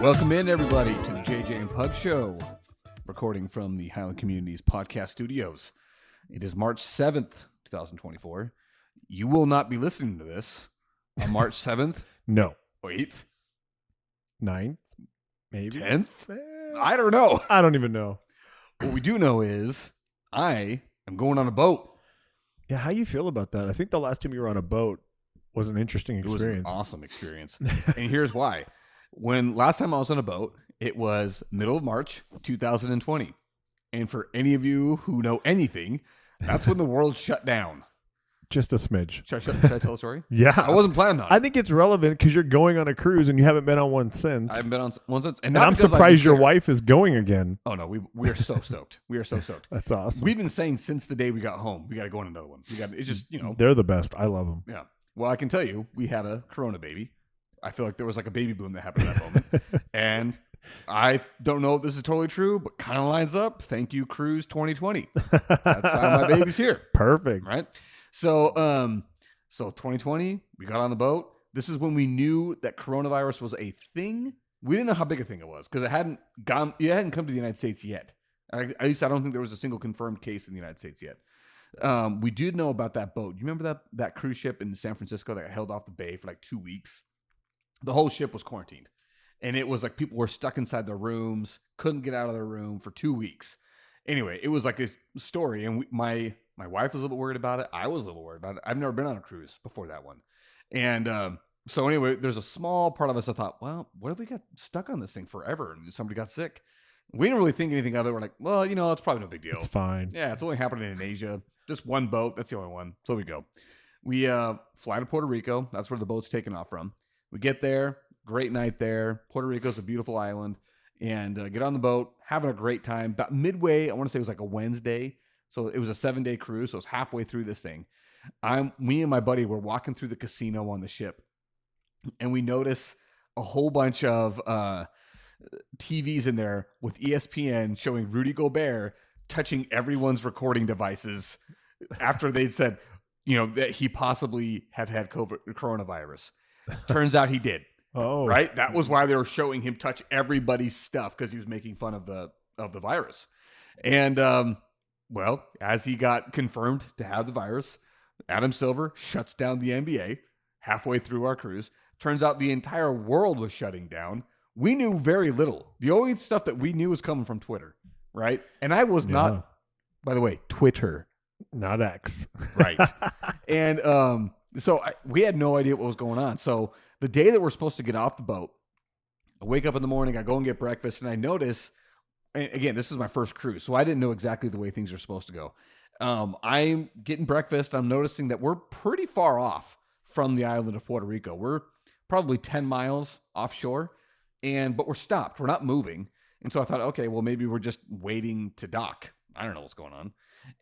Welcome in, everybody, to the JJ and Pug Show, recording from the Highland Communities Podcast Studios. It is March 7th, 2024. You will not be listening to this on March 7th. No. 8th? 9th? Maybe? 10th? I don't know. I don't even know. What we do know is I am going on a boat. Yeah, how you feel about that? I think the last time you were on a boat was an interesting experience. It was an awesome experience. And here's why. When last time I was on a boat, it was middle of March, 2020. And for any of you who know anything, that's when the world shut down. Just a smidge. Should I tell a story? Yeah. I wasn't planning on it. I think it's relevant because you're going on a cruise and you haven't been on one since. I haven't been on one since. And I'm surprised your wife is going again. Oh, no. We are so stoked. We are so stoked. That's awesome. We've been saying since the day we got home, we got to go on another one. It's just, They're the best. I love them. Yeah. Well, I can tell you, we had a Corona baby. I feel like there was like a baby boom that happened at that moment. And I don't know if this is totally true, but kind of lines up. Thank you, Cruise 2020. That's how my baby's here. Perfect. Right? So 2020, we got on the boat. This is when we knew that coronavirus was a thing. We didn't know how big a thing it was because it hadn't come to the United States yet. At least I don't think there was a single confirmed case in the United States yet. We did know about that boat. You remember that cruise ship in San Francisco that got held off the bay for like 2 weeks? The whole ship was quarantined. And it was like people were stuck inside their rooms, couldn't get out of their room for 2 weeks. Anyway, it was like a story. And my wife was a little worried about it. I was a little worried about it. I've never been on a cruise before that one. And so anyway, there's a small part of us that thought, well, what if we got stuck on this thing forever and somebody got sick? We didn't really think anything of it. We're like, well, it's probably no big deal. It's fine. Yeah, it's only happening in Asia. Just one boat. That's the only one. So we go. We fly to Puerto Rico. That's where the boat's taking off from. We get there. Great night there. Puerto Rico's a beautiful island. And get on the boat. Having a great time. About midway, I want to say it was like a Wednesday. So it was a 7-day cruise. So it's halfway through this thing. Me and my buddy were walking through the casino on the ship. And we notice a whole bunch of TVs in there with ESPN showing Rudy Gobert touching everyone's recording devices after they'd said, that he possibly had coronavirus. Turns out he did. Oh, right. That was why they were showing him touch everybody's stuff because he was making fun of the virus. And well, as he got confirmed to have the virus, Adam Silver shuts down the NBA halfway through our cruise. Turns out the entire world was shutting down. We knew very little. The only stuff that we knew was coming from Twitter, right? And I was not, by the way, Twitter. Not X. Right. And so we had no idea what was going on. So the day that we're supposed to get off the boat, I wake up in the morning, I go and get breakfast, and I notice, and again, this is my first cruise, so I didn't know exactly the way things are supposed to go. I'm getting breakfast. I'm noticing that we're pretty far off from the island of Puerto Rico. We're probably 10 miles offshore, but we're stopped. We're not moving. And so I thought, okay, well, maybe we're just waiting to dock. I don't know what's going on.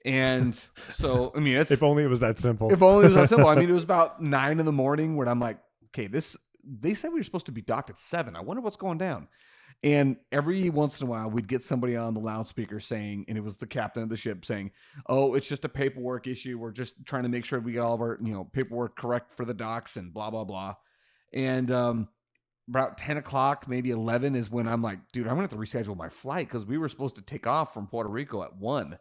And so, if only it was that simple. If only it was that simple. It was about 9 in the morning when I'm like, okay, they said we were supposed to be docked at 7. I wonder what's going down. And every once in a while, we'd get somebody on the loudspeaker saying, and it was the captain of the ship saying, oh, it's just a paperwork issue. We're just trying to make sure we get all of our, paperwork correct for the docks and blah, blah, blah. And about 10 o'clock, maybe 11 is when I'm like, dude, I'm going to have to reschedule my flight because we were supposed to take off from Puerto Rico at 1.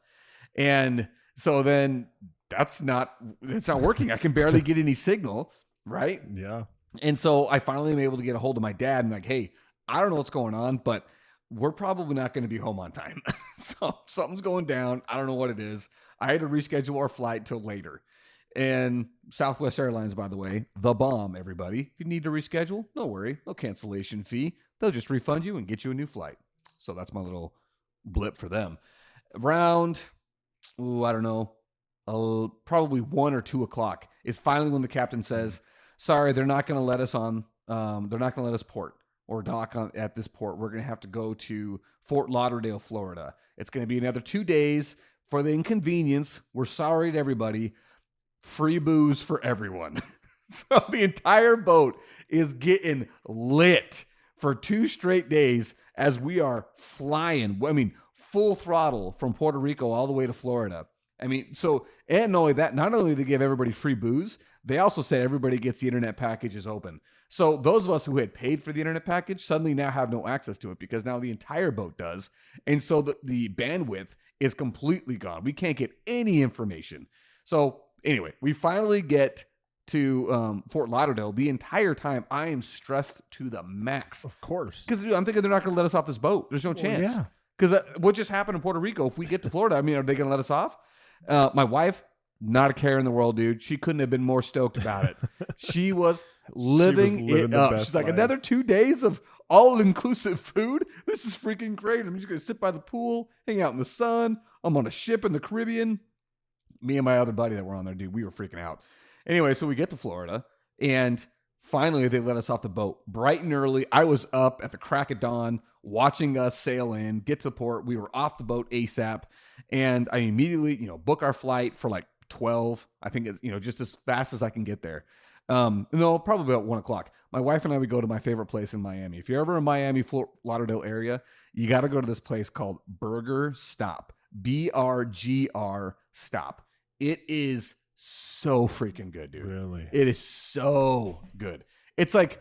And so then it's not working. I can barely get any signal, right? Yeah. And so I finally am able to get a hold of my dad and like, hey, I don't know what's going on, but we're probably not going to be home on time. So something's going down. I don't know what it is. I had to reschedule our flight till later. And Southwest Airlines, by the way, the bomb, everybody. If you need to reschedule, no worry. No cancellation fee. They'll just refund you and get you a new flight. So that's my little blip for them. Around, I don't know, probably 1 or 2 o'clock is finally when the captain says, sorry, they're not going to let us on. They're not going to let us port or dock at this port. We're going to have to go to Fort Lauderdale, Florida. It's going to be another 2 days for the inconvenience. We're sorry to everybody. Free booze for everyone. So the entire boat is getting lit for 2 straight days as we are flying. Full throttle from Puerto Rico all the way to Florida. I mean, so, and not only that, not only did they give everybody free booze, they also said everybody gets the internet packages open. So those of us who had paid for the internet package suddenly now have no access to it because now the entire boat does. And so the bandwidth is completely gone. We can't get any information. So anyway, we finally get to Fort Lauderdale. The entire time I am stressed to the max. Of course. Because I'm thinking they're not going to let us off this boat. There's no chance. Yeah. Because what just happened in Puerto Rico, if we get to Florida, I mean, are they going to let us off? My wife, not a care in the world, dude. She couldn't have been more stoked about it. She was living it up. She's like, another 2 days of all-inclusive food? This is freaking great. I'm just going to sit by the pool, hang out in the sun. I'm on a ship in the Caribbean. Me and my other buddy that were on there, dude, we were freaking out. Anyway, so we get to Florida, and finally they let us off the boat. Bright and early, I was up at the crack of dawn watching us sail in, get to port. We were off the boat ASAP, and I immediately, book our flight for like 12. I think it's, just as fast as I can get there. No, probably about 1 o'clock. My wife and I would go to my favorite place in Miami. If you're ever in Miami, Fort Lauderdale area, you got to go to this place called Burger Stop. BRGR Stop. It is so freaking good, dude. Really? It is so good. It's like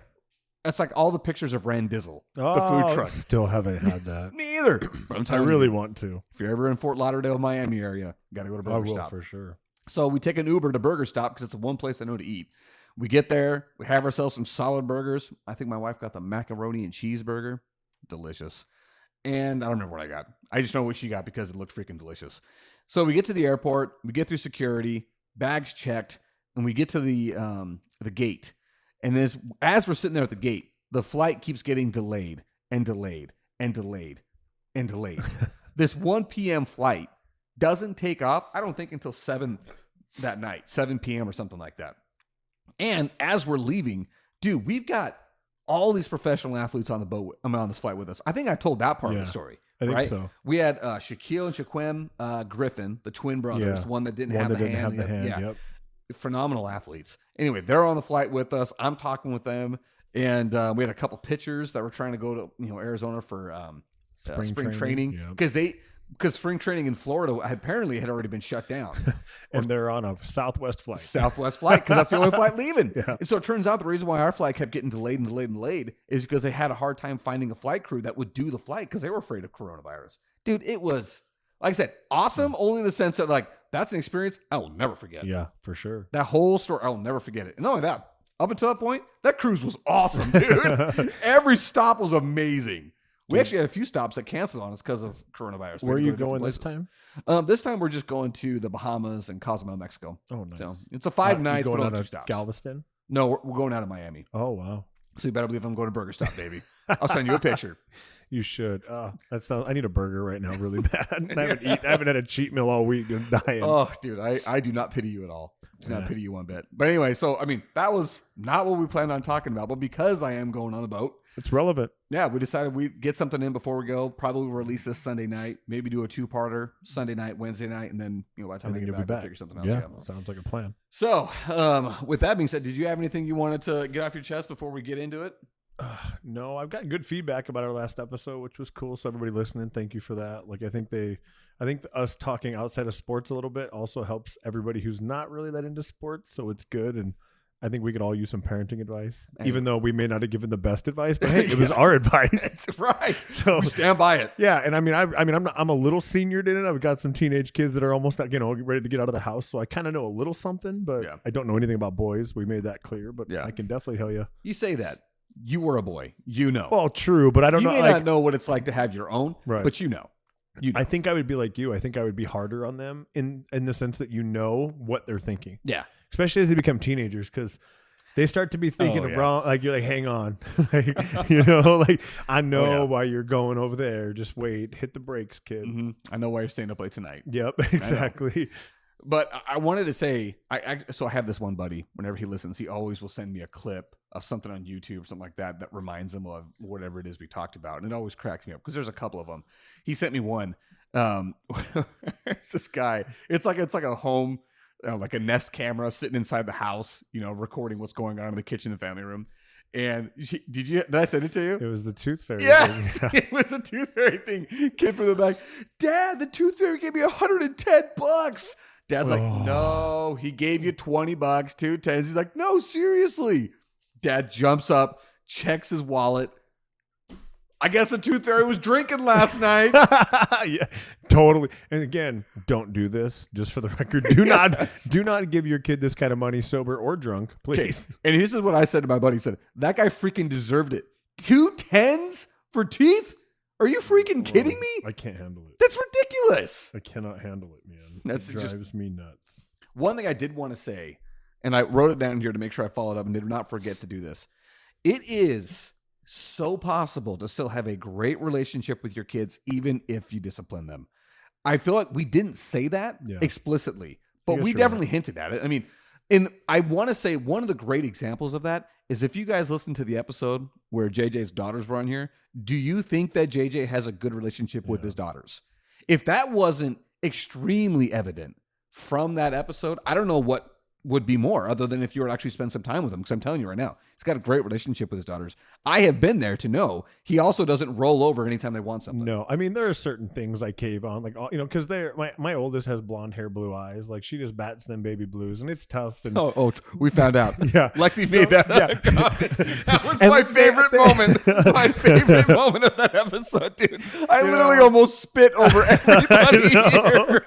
all the pictures of Rand Dizzle, the food truck. Still haven't had that. Me either. I really want to. If you're ever in Fort Lauderdale, Miami area, you got to go to Burger I will Stop. for sure. So we take an Uber to Burger Stop because it's the one place I know to eat. We get there. We have ourselves some solid burgers. I think my wife got the macaroni and cheeseburger. Delicious. And I don't remember what I got. I just know what she got because it looked freaking delicious. So we get to the airport. We get through security. Bags checked. And we get to the gate. And as we're sitting there at the gate, the flight keeps getting delayed and delayed and delayed and delayed. This 1 p.m. flight doesn't take off, I don't think, until 7 that night, 7 p.m. or something like that. And as we're leaving, dude, we've got all these professional athletes on the boat. On this flight with us. I think I told that part of the story. I think right? so. We had Shaquille and Shaquem Griffin, the twin brothers, one that didn't have the hand. Yep. Phenomenal athletes. Anyway, they're on the flight with us. I'm talking with them. And we had a couple pitchers that were trying to go to Arizona for spring training because spring training in Florida apparently had already been shut down. And they're on a Southwest flight. Because that's the only flight leaving. Yeah. And so it turns out the reason why our flight kept getting delayed is because they had a hard time finding a flight crew that would do the flight because they were afraid of coronavirus. Dude, it was, like I said, awesome only in the sense that, like, that's an experience I will never forget. Yeah, for sure. That whole story, I will never forget it. And not only that, up until that point, that cruise was awesome, dude. Every stop was amazing. We actually had a few stops that canceled on us because of coronavirus. Where are you going this time? This time we're just going to the Bahamas and Cozumel, Mexico. Oh, nice. So it's a 5 nights, going but out only 2 of stops. Galveston? No, we're going out of Miami. Oh, wow. So you better believe I'm going to Burger Stop, baby. I'll send you a picture. You should. I need a burger right now really bad. I haven't had a cheat meal all week. I'm dying. Oh, dude, I do not pity you at all. Do not pity you one bit. But anyway, so, I mean, that was not what we planned on talking about. But because I am going on a boat. It's relevant. Yeah, we decided we'd get something in before we go. Probably release this Sunday night. Maybe do a 2-parter, Sunday night, Wednesday night. And then, by the time I get back, we'll figure something else out. Yeah, sounds like a plan. So, with that being said, did you have anything you wanted to get off your chest before we get into it? No, I've got good feedback about our last episode, which was cool. So everybody listening, thank you for that. Like, I think us talking outside of sports a little bit also helps everybody who's not really that into sports. So it's good. And I think we could all use some parenting advice, even though we may not have given the best advice, but hey, it was our advice. That's right. So we stand by it. Yeah. And I'm a little seniored in it. I've got some teenage kids that are almost, ready to get out of the house. So I kind of know a little something, but I don't know anything about boys. We made that clear, but I can definitely tell you. You say that. You were a boy, Well, true, but I don't know. You may not know what it's like to have your own, right. But you know. I think I would be like you. I think I would be harder on them in the sense that what they're thinking. Yeah. Especially as they become teenagers, because they start to be thinking wrong. Like, you're like, hang on. I know why you're going over there. Just wait. Hit the brakes, kid. Mm-hmm. I know why you're staying up late tonight. Yep, exactly. But I wanted to say, so I have this one buddy, whenever he listens, he always will send me a clip of something on YouTube or something like that reminds him of whatever it is we talked about. And it always cracks me up because there's a couple of them. He sent me one. It's this guy. It's like a home, like a Nest camera sitting inside the house, recording what's going on in the kitchen and family room. And did I send it to you? It was the tooth fairy. Yes, it was a tooth fairy thing. Kid from the back, Dad, the tooth fairy gave me $110. Dad's like, no, he gave you $20, 2 tens. He's like, no, seriously. Dad jumps up, checks his wallet. I guess the tooth fairy was drinking last night. Yeah, totally. And again, don't do this. Just for the record, do not give your kid this kind of money, sober or drunk, please. Okay. And this is what I said to my buddy. He said, that guy freaking deserved it. 2 tens for teeth? Are you freaking kidding me? I can't handle it. That's ridiculous. I cannot handle it, man. That drives me nuts. One thing I did want to say, and I wrote it down here to make sure I followed up and did not forget to do this. It is so possible to still have a great relationship with your kids, even if you discipline them. I feel like we didn't say that explicitly, but we definitely hinted at it. I mean, and I want to say one of the great examples of that is if you guys listen to the episode where JJ's daughters were on here, do you think that JJ has a good relationship with his daughters? If that wasn't extremely evident from that episode, I don't know what would be more other than if you were to actually spend some time with him. Because I'm telling you right now, he's got a great relationship with his daughters. I have been there to know he also doesn't roll over anytime they want something. No, I mean, there are certain things I cave on, like, you know, because my oldest has blonde hair, blue eyes. Like, she just bats them baby blues, and it's tough. And We found out. Yeah. Lexi made that. Yeah. That was my favorite moment. My favorite moment of that episode, dude. I literally almost spit over everybody here.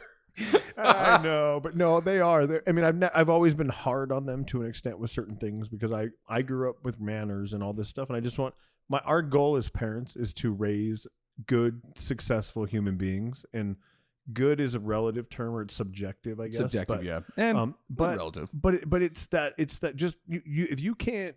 I know, but no, they are. I mean, I've always been hard on them to an extent with certain things because I grew up with manners and all this stuff, and I just want our goal as parents is to raise good, successful human beings, and good is a relative term, or it's subjective, I guess. Subjective, but, yeah, and but relative. But it's that just you if you can't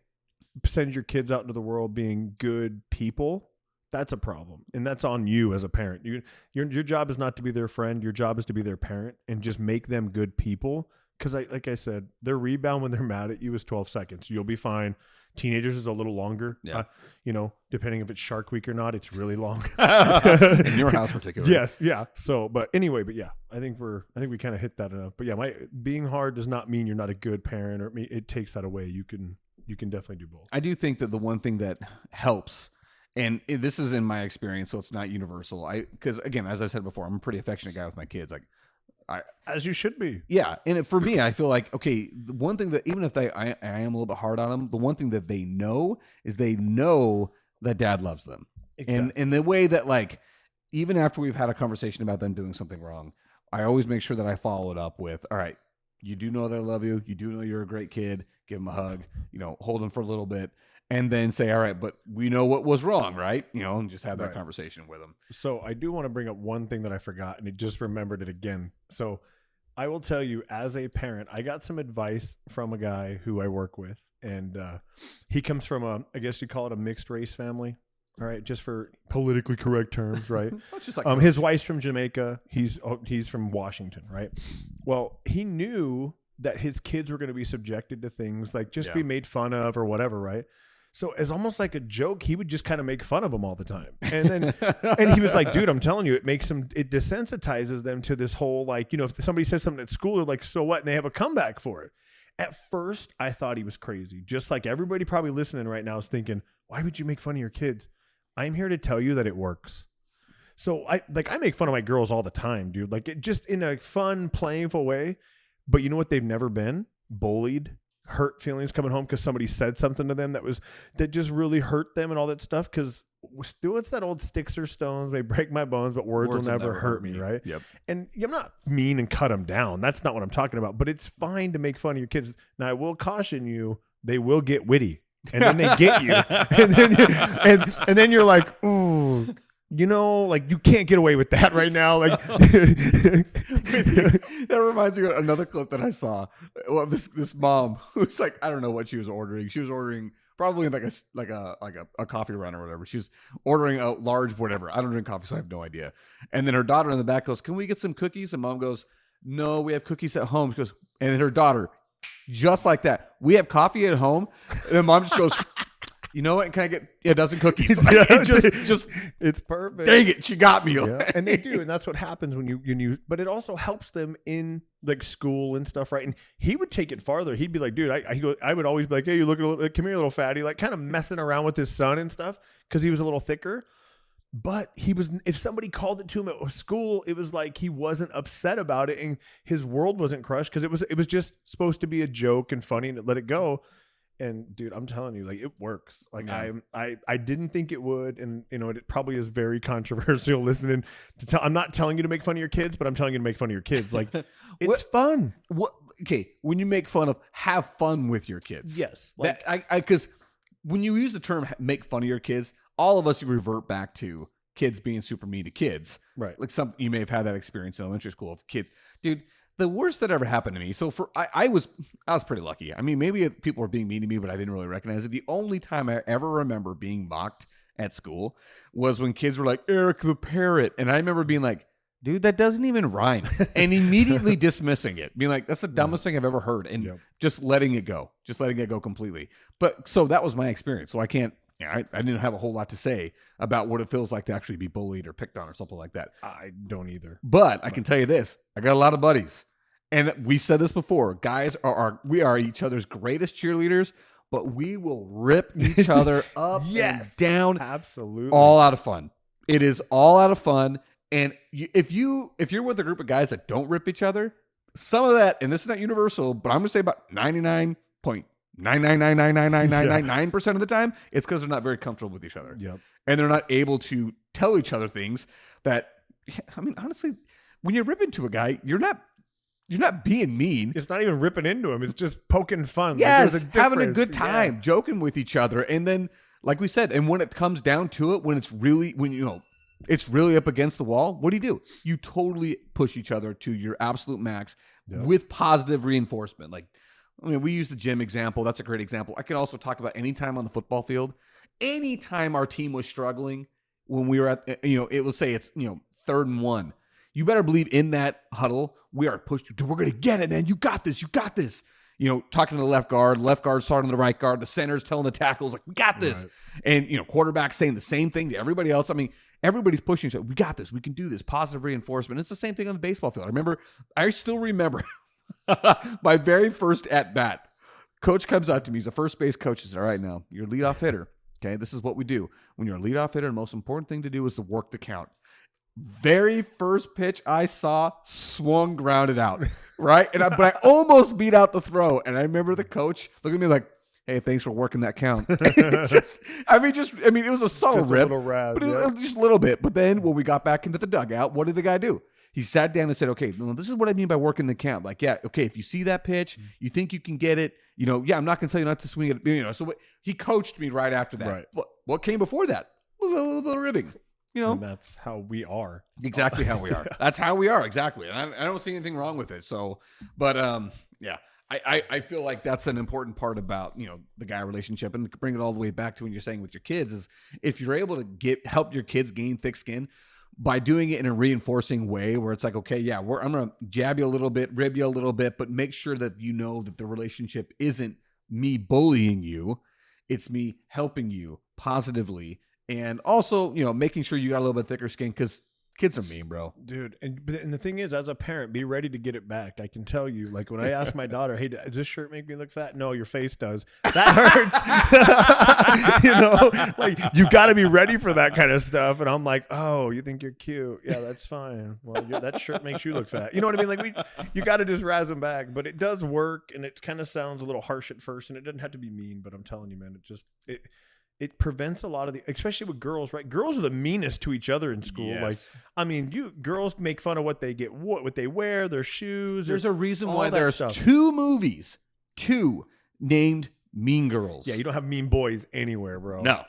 send your kids out into the world being good people, that's a problem, and that's on you as a parent. Your job is not to be their friend. Your job is to be their parent and just make them good people. Because like I said, their rebound when they're mad at you is 12 seconds. You'll be fine. Teenagers is a little longer. Yeah. You know, depending if it's Shark Week or not, it's really long. In your house, particularly. Yes. Yeah. So, but anyway, yeah, I think we kind of hit that enough. But yeah, being hard does not mean you're not a good parent, or it takes that away. You can definitely do both. I do think that the one thing that helps, and this is in my experience, so it's not universal. Because again, as I said before, I'm a pretty affectionate guy with my kids. Like, as you should be. Yeah, and for me, I feel like, okay, the one thing that even if I am a little bit hard on them, the one thing that they know is they know that Dad loves them, exactly. And the way that, like, even after we've had a conversation about them doing something wrong, I always make sure that I follow it up with, all right, you do know they love you, you do know you're a great kid, give them a hug, hold them for a little bit. And then say, all right, but we know what was wrong, right? And just have that conversation with them. So I do want to bring up one thing that I forgot, and I just remembered it again. So I will tell you, as a parent, I got some advice from a guy who I work with, and he comes from I guess you call it a mixed race family. All right, just for politically correct terms, right? Just like his wife's from Jamaica. He's from Washington, right? Well, he knew that his kids were going to be subjected to things like be made fun of or whatever, right? So as almost like a joke, he would just kind of make fun of them all the time. And then, and he was like, dude, I'm telling you, it desensitizes them to this whole, like, if somebody says something at school, they're like, so what? And they have a comeback for it. At first, I thought he was crazy. Just like everybody probably listening right now is thinking, why would you make fun of your kids? I'm here to tell you that it works. So I make fun of my girls all the time, dude, like just in a fun, playful way. But you know what? They've never been bullied. Hurt feelings coming home because somebody said something to them that just really hurt them and all that stuff. Because what's that old sticks or stones may break my bones, but words will never hurt me, right? Yep. And I'm not mean and cut them down. That's not what I'm talking about. But it's fine to make fun of your kids. Now I will caution you: they will get witty, and then they get you, and then you're like, ooh. Like you can't get away with that right now. Like that reminds me of another clip that I saw. Well, this mom who's like, I don't know what she was ordering. She was ordering probably like a coffee run or whatever. She's ordering a large whatever. I don't drink coffee, so I have no idea. And then her daughter in the back goes, "Can we get some cookies?" And mom goes, "No, we have cookies at home." She goes, and then her daughter, just like that, "We have coffee at home." And then mom just goes, "You know what? Can I get a dozen cookies?" Like, it's perfect. Dang it, she got me. Yeah. And they do, and that's what happens when you. But it also helps them in like school and stuff, right? And he would take it farther. He'd be like, "Dude, I would always be like, hey, you look a little, come here, little fatty," like kind of messing around with his son and stuff because he was a little thicker. But if somebody called it to him at school, it was like he wasn't upset about it and his world wasn't crushed because it was just supposed to be a joke and funny and let it go. And dude, I'm telling you, like, it works. Like, Yeah. I didn't think it would, and it probably is very controversial listening to tell. I'm not telling you to make fun of your kids, but I'm telling you to make fun of your kids. Like, it's fun. What? Okay, when you make fun of, have fun with your kids. Yes, like, because when you use the term make fun of your kids, all of us revert back to kids being super mean to kids. right. Like you may have had that experience in elementary school of kids, dude. The worst that ever happened to me. So I was pretty lucky. I mean, maybe people were being mean to me, but I didn't really recognize it. The only time I ever remember being mocked at school was when kids were like, Eric the parrot. And I remember being like, dude, that doesn't even rhyme. And immediately dismissing it, being like, that's the dumbest thing I've ever heard. And just letting it go completely. But so that was my experience. So I can't, I didn't have a whole lot to say about what it feels like to actually be bullied or picked on or something like that. I don't either. But I can tell you this, I got a lot of buddies. And we said this before, guys we are each other's greatest cheerleaders, but we will rip each other up and down. Absolutely. All out of fun. It is all out of fun. And if you're with a group of guys that don't rip each other, some of that, and this is not universal, but I'm going to say about 99.9999999% of the time, it's because they're not very comfortable with each other. Yep. And they're not able to tell each other things that, I mean, honestly, when you rip into a guy, you're not being mean. It's not even ripping into him. It's just poking fun. Yes, like, having a good time, joking with each other. And then, like we said, and when it comes down to it, when it's really up against the wall, what do? You totally push each other to your absolute max with positive reinforcement. Like, I mean, we use the gym example. That's a great example. I can also talk about any time on the football field. Anytime our team was struggling when we were at, let's say it's, 3rd and 1. You better believe in that huddle, we are pushed. Dude, we're going to get it, man. You got this. Talking to the left guard starting to the right guard, the center's telling the tackles, like, we got this. Right. And, quarterback saying the same thing to everybody else. I mean, everybody's pushing each other. We got this. We can do this. Positive reinforcement. It's the same thing on the baseball field. I still remember my very first at bat. Coach comes up to me. He's a first base coach. He says, all right, now you're a leadoff hitter. Okay, this is what we do. When you're a leadoff hitter, the most important thing to do is to work the count. Very first pitch I saw, swung, grounded out, right? But I almost beat out the throw. And I remember the coach looking at me like, hey, thanks for working that count. it was a subtle just rip, a little razz, but it was just a little bit. But then when we got back into the dugout, what did the guy do? He sat down and said, okay, this is what I mean by working the count. Like, yeah, okay, if you see that pitch, you think you can get it, I'm not going to tell you not to swing it. So he coached me right after that. Right. What came before that was a little bit of ribbing. And that's how we are. Exactly how we are. That's how we are. Exactly. And I don't see anything wrong with it. So, but I feel like that's an important part about, the guy relationship, and to bring it all the way back to when you're saying with your kids is if you're able to help your kids gain thick skin by doing it in a reinforcing way where it's like, okay, yeah, I'm going to jab you a little bit, rib you a little bit, but make sure that that the relationship isn't me bullying you. It's me helping you positively. And also, making sure you got a little bit thicker skin because kids are mean, bro. Dude, and the thing is, as a parent, be ready to get it back. I can tell you, like when I asked my daughter, hey, does this shirt make me look fat? No, your face does. That hurts. Like you got to be ready for that kind of stuff. And I'm like, oh, you think you're cute? Yeah, that's fine. Well, that shirt makes you look fat. You know what I mean? Like you got to just razz them back. But it does work, and it kind of sounds a little harsh at first, and it doesn't have to be mean. But I'm telling you, man, it prevents a lot of especially with girls, right? Girls are the meanest to each other in school. Yes. Like, I mean, girls make fun of what they get, what they wear, their shoes. There's a reason why there's 2 movies, 2 named Mean Girls. Yeah, you don't have mean boys anywhere, bro. No.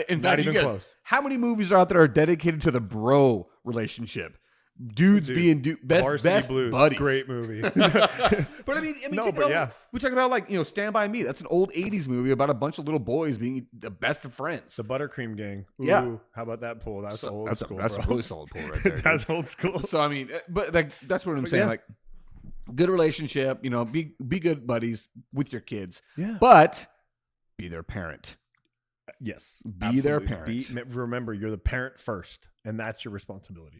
In fact, even close. How many movies are out there are dedicated to the bro relationship? Dudes being best Blues, buddies. Great movie. But I mean, we talk about like Stand By Me. That's an old '80s movie about a bunch of little boys being the best of friends. The Buttercream Gang. Ooh, yeah. How about that pool? That's old school. That's a really solid pool right there. That's old school. So I mean, but that's what I'm saying. Like, good relationship. Be good buddies with your kids. Yeah. But be their parent. Yes. Be their parent. Remember, you're the parent first, and that's your responsibility.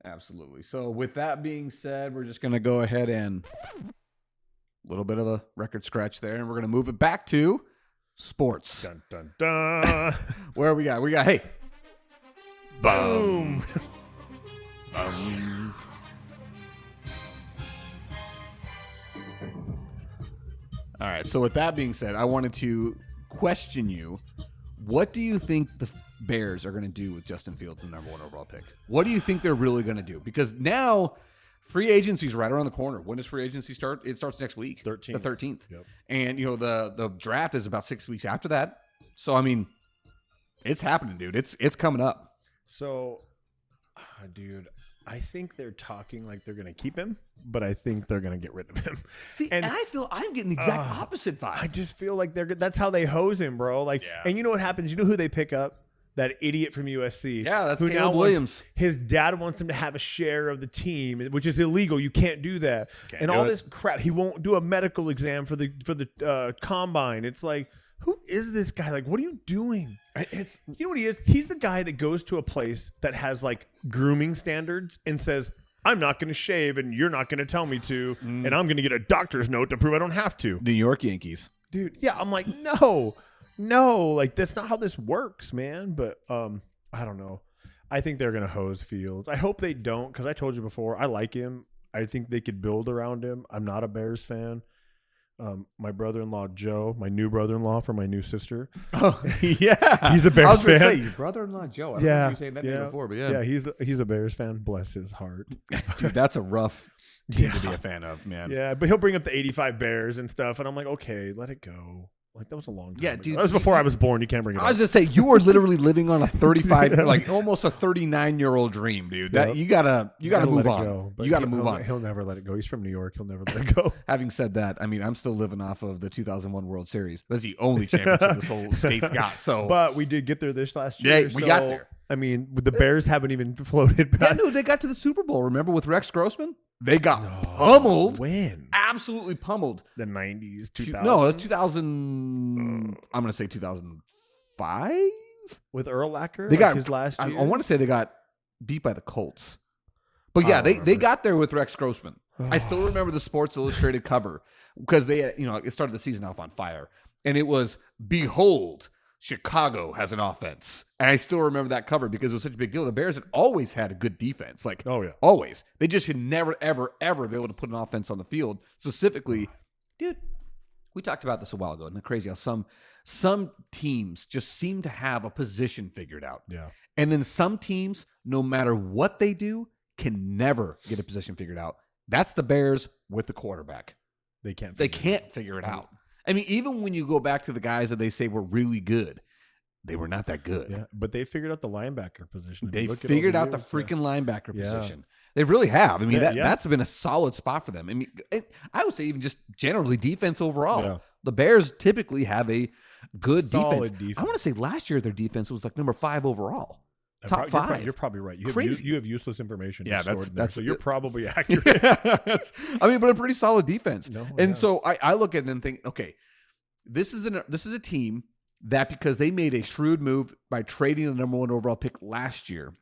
Absolutely. So with that being said, we're just going to go ahead and a little bit of a record scratch there, and we're going to move it back to sports. Dun, dun, dun. Where we got, hey, Boom. All right. So with that being said, I wanted to question you. What do you think the Bears are going to do with Justin Fields, the number 1 overall pick? What do you think they're really going to do? Because now free agency is right around the corner. When does free agency start? It starts next week. 13th. The 13th. Yep. And, the draft is about 6 weeks after that. So, I mean, it's happening, dude. It's coming up. So, dude, I think they're talking like they're going to keep him, but I think they're going to get rid of him. See, and I feel I'm getting the exact opposite vibe. I just feel like that's how they hose him, bro. Like, and you know what happens? You know who they pick up? That idiot from USC. Yeah, that's who Caleb Williams. His dad wants him to have a share of the team, which is illegal. You can't do that. And all this crap. He won't do a medical exam for the combine. It's like, who is this guy? Like, what are you doing? You know what he is? He's the guy that goes to a place that has like grooming standards and says, I'm not going to shave and you're not going to tell me to. And I'm going to get a doctor's note to prove I don't have to. New York Yankees. Dude, yeah, I'm like, no, like that's not how this works, man. But I don't know. I think they're going to hose Fields. I hope they don't, because I told you before, I like him. I think they could build around him. I'm not a Bears fan. My brother-in-law, Joe, my new brother-in-law for my new sister. Oh, yeah. He's a Bears I was fan. Say, your brother-in-law, Joe. I don't know if you saying that name before, but Yeah, he's a Bears fan. Bless his heart. Dude, that's a rough team to be a fan of, man. Yeah, but he'll bring up the 85 Bears and stuff, and I'm like, okay, let it go. Like, that was a long time ago. Dude. That was before I was born. You can't bring it up. I was just saying, you were literally living on a 35, like almost a 39-year-old dream, dude. That you gotta move on. You gotta move on. He'll never let it go. He's from New York. He'll never let it go. Having said that, I mean, I'm still living off of the 2001 World Series. That's the only championship this whole state's got. So, but we did get there this last year. Yeah, we got there. I mean, the Bears haven't even floated back. Yeah, no, they got to the Super Bowl. Remember with Rex Grossman? They got pummeled. When? Absolutely pummeled. The 90s, 2000s? No, 2000. I'm going to say 2005? With Urlacher? They got his last year? I want to say they got beat by the Colts. But yeah, they got there with Rex Grossman. I still remember the Sports Illustrated cover because they, it started the season off on fire. And it was, behold, Chicago has an offense. And I still remember that cover because it was such a big deal. The Bears had always had a good defense. Like, always. They just could never, ever, ever be able to put an offense on the field. Specifically, dude, we talked about this a while ago. Isn't it crazy how some teams just seem to have a position figured out. Yeah. And then some teams, no matter what they do, can never get a position figured out. That's the Bears with the quarterback. They can't figure it out. I mean, even when you go back to the guys that they say were really good, they were not that good. Yeah, but they figured out the linebacker position. They figured out the freaking linebacker position. They really have. I mean, that's been a solid spot for them. I mean, I would say even just generally defense overall. Yeah. The Bears typically have a good defense. I want to say last year their defense was like number 5 overall. Top 5. You're probably right. You have useless information. Yeah, that's so you're probably accurate. But a pretty solid defense. So I look at it and think, okay, this is a team that, because they made a shrewd move by trading the number 1 overall pick last year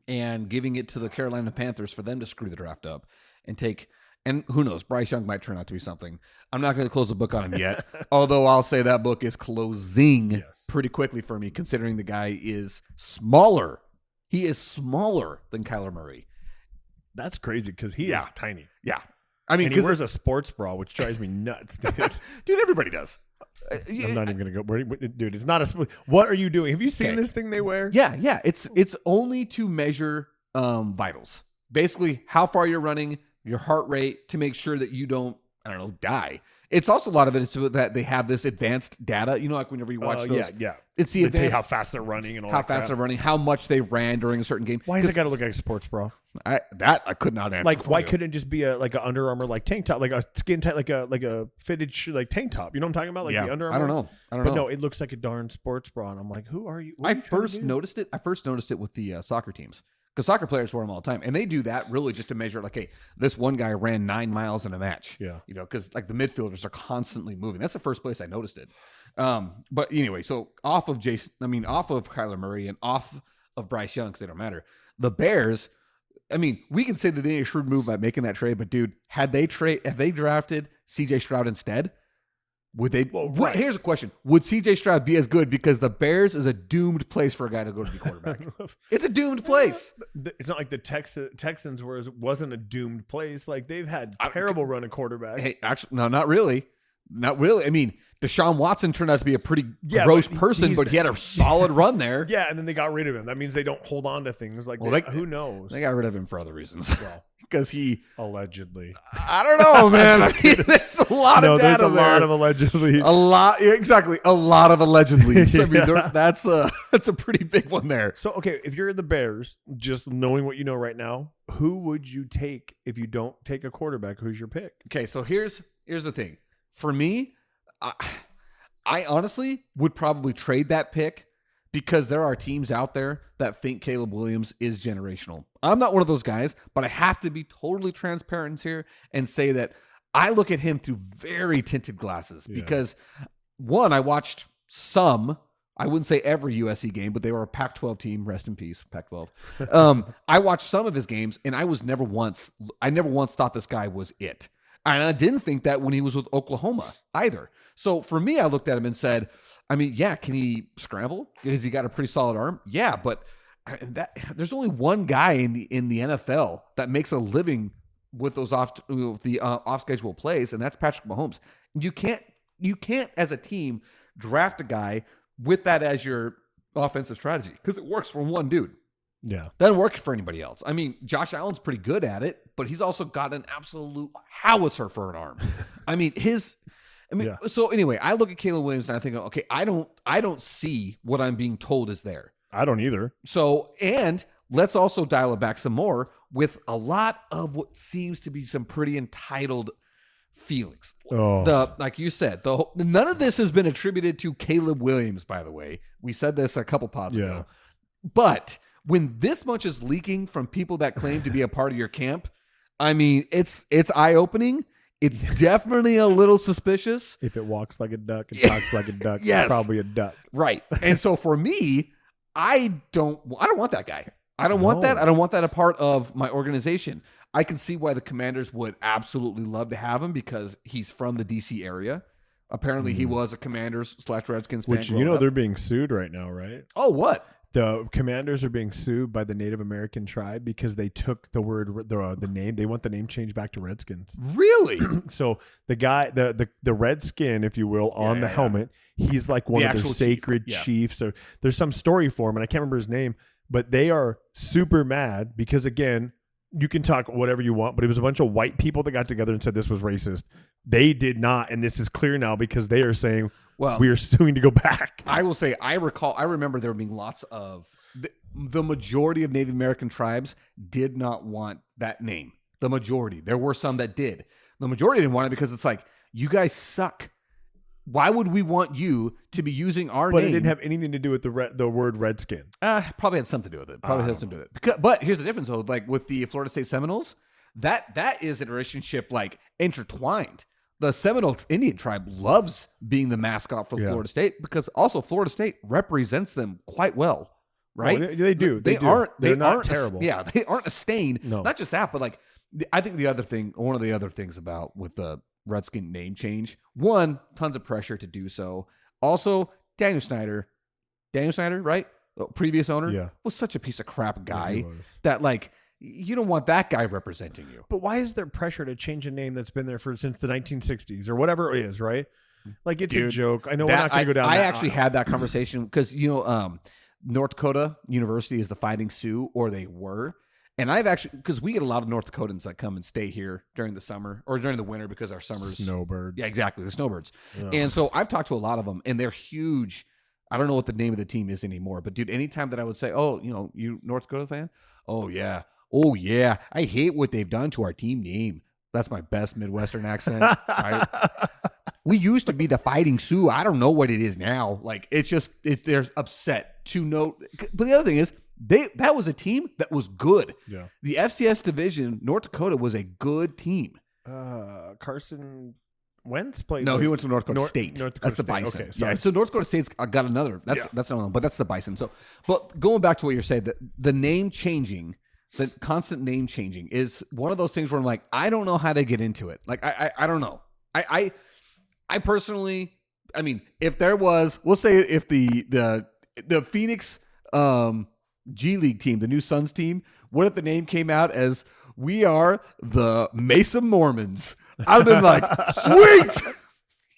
and giving it to the Carolina Panthers for them to screw the draft up and take. And who knows, Bryce Young might turn out to be something. I'm not going to close the book on him yet, although I'll say that book is closing pretty quickly for me, considering the guy is smaller. He is smaller than Kyler Murray. That's crazy because he is tiny. Yeah. I mean, he wears a sports bra, which drives me nuts, dude. Dude, everybody does. I'm not even going to go. Dude, it's not a... What are you doing? Have you seen this thing they wear? Yeah. It's only to measure vitals. Basically, how far you're running, your heart rate, to make sure that you don't, die. It's also a lot of it is so that they have this advanced data. Like whenever you watch those. Yeah. It's the advanced, tell you how fast they're running and all how fast they're running, how much they ran during a certain game. Why does it got to look like a sports bra? I could not answer. Like, why couldn't it just be a Under Armour tank top, like a skin tight, like a fitted tank top? You know what I'm talking about? Like the Under Armour. I don't know. No, it looks like a darn sports bra, and I'm like, who are you? I first noticed it with the soccer teams. Because soccer players wear them all the time. And they do that really just to measure, like, hey, this one guy ran 9 miles in a match. Yeah. Because, like, the midfielders are constantly moving. That's the first place I noticed it. But anyway, so off of Kyler Murray and off of Bryce Young, because they don't matter, the Bears, we can say that they made a shrewd move by making that trade. But, dude, had they drafted C.J. Stroud instead, Would they? Well, right. Here's a question: would CJ Stroud be as good? Because the Bears is a doomed place for a guy to go to be quarterback. It's a doomed place. It's not like the Texans wasn't a doomed place. Like they've had terrible run of quarterbacks. Hey, actually, no, not really. Not really. I mean, Deshaun Watson turned out to be a pretty gross person, but he had a solid run there. Yeah, and then they got rid of him. That means they don't hold on to things like who knows? They got rid of him for other reasons. Well, because he allegedly. I don't know, man. I mean, there's a lot of data there's a there. lot of allegedly. A lot, exactly. A lot of allegedly. I mean, Yeah. that's a pretty big one there. So, okay, if you're the Bears, just knowing what you know right now, who would you take if you don't take a quarterback? Who's your pick? Okay, so here's the thing. For me, I honestly would probably trade that pick because there are teams out there that think Caleb Williams is generational. I'm not one of those guys, but I have to be totally transparent here and say that I look at him through very tinted glasses because, one, I watched some, I wouldn't say every USC game, but they were a Pac-12 team. Rest in peace, Pac-12. I watched some of his games, and I never once thought this guy was it. And I didn't think that when he was with Oklahoma either. So for me, I looked at him and said, I mean, yeah, can he scramble? Has he got a pretty solid arm? Yeah, but there's only one guy in the NFL that makes a living with those off schedule plays, and that's Patrick Mahomes. You can't as a team draft a guy with that as your offensive strategy because it works for one dude. Yeah. Doesn't work for anybody else. I mean, Josh Allen's pretty good at it, but he's also got an absolute howitzer for an arm. So anyway, I look at Caleb Williams and I think, okay, I don't see what I'm being told is there. I don't either. So, and let's also dial it back some more with a lot of what seems to be some pretty entitled feelings. Like you said, none of this has been attributed to Caleb Williams, by the way. We said this a couple pods ago. But when this much is leaking from people that claim to be a part of your camp, I mean, it's eye-opening. It's definitely a little suspicious. If it walks like a duck and talks like a duck, yes. It's probably a duck. Right. And so for me, I don't want that guy. I don't want that. I don't want that a part of my organization. I can see why the Commanders would absolutely love to have him because he's from the DC area. Apparently he was a Commanders/Redskins fan. Which, they're being sued right now, right? Oh, what? The Commanders are being sued by the Native American tribe because they took the name. They want the name changed back to Redskins. Really? So the guy, the Redskin, if you will, on the helmet, he's like one of their sacred chiefs. So there's some story for him, and I can't remember his name, but they are super mad because, again, you can talk whatever you want, but it was a bunch of white people that got together and said this was racist. They did not, and this is clear now because they are saying, well, we are suing to go back. I will say, I remember there being lots of the majority of Native American tribes did not want that name. The majority. There were some that did. The majority didn't want it because it's like, you guys suck. Why would we want you to be using our name? But it didn't have anything to do with the word Redskin. Probably had something to do with it. But here's the difference, though. Like with the Florida State Seminoles, that is a relationship like intertwined. The Seminole Indian tribe loves being the mascot for Florida State because also Florida State represents them quite well, right? Oh, they do. They're not terrible. They aren't a stain. No. Not just that, but like I think one of the other things about with the Redskin name change, one, tons of pressure to do so. Also, Daniel Snyder, right? The previous owner was such a piece of crap guy that like you don't want that guy representing you. But why is there pressure to change a name that's been there since the 1960s or whatever it is, right? Like it's a joke. I know we're not going to go down. I actually had that conversation because North Dakota University is the Fighting Sioux, or they were. And I've actually, because we get a lot of North Dakotans that come and stay here during the summer or during the winter because our summers. Snowbirds. Yeah, exactly. The snowbirds. Yeah. And so I've talked to a lot of them and they're huge. I don't know what the name of the team is anymore, but dude, anytime that I would say, oh, you North Dakota fan? Oh, yeah. I hate what they've done to our team name. That's my best Midwestern accent. We used to be the Fighting Sioux. I don't know what it is now. Like, they're upset to know. But the other thing is, that was a team that was good. Yeah. The FCS division, North Dakota was a good team. Carson Wentz played. No, he went to North Dakota State. That's the Bison. Okay, yeah, so North Dakota State's got another. That's another one, but that's the Bison. So, but going back to what you're saying, the name changing, the constant name changing is one of those things where I'm like, I don't know how to get into it. Like, I don't know. I personally, I mean, if there was, we'll say if the Phoenix G League team, the new Suns team, what if the name came out as "We are the Mesa Mormons"? I've been like, sweet.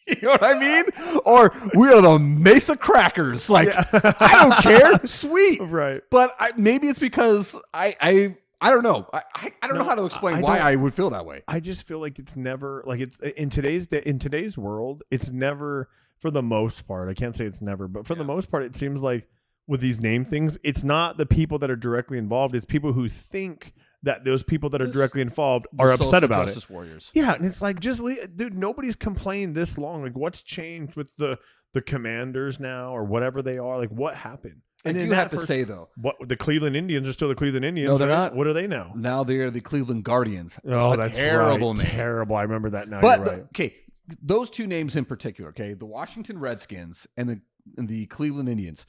You know what I mean? Or we are the Mesa Crackers. Like, I don't care. Sweet. Right. But maybe it's because I don't know. I don't know how to explain why I would feel that way. I just feel like it's never like it's in today's world. It's never, for the most part. I can't say it's never, but for the most part, it seems like with these name things, it's not the people that are directly involved. It's people who think that those people that are directly involved are upset about it. Warriors. Yeah, and it's like, just dude, nobody's complained this long. Like, what's changed with the Commanders now or whatever they are? Like, what happened? And you have to say though, what the Cleveland Indians are still the Cleveland Indians. No, they're right? not. What are they now? Now they're the Cleveland Guardians. Oh, that's terrible right. name. Terrible. I remember that now. But you're right. okay, those two names in particular. Okay, the Washington Redskins and the Cleveland Indians.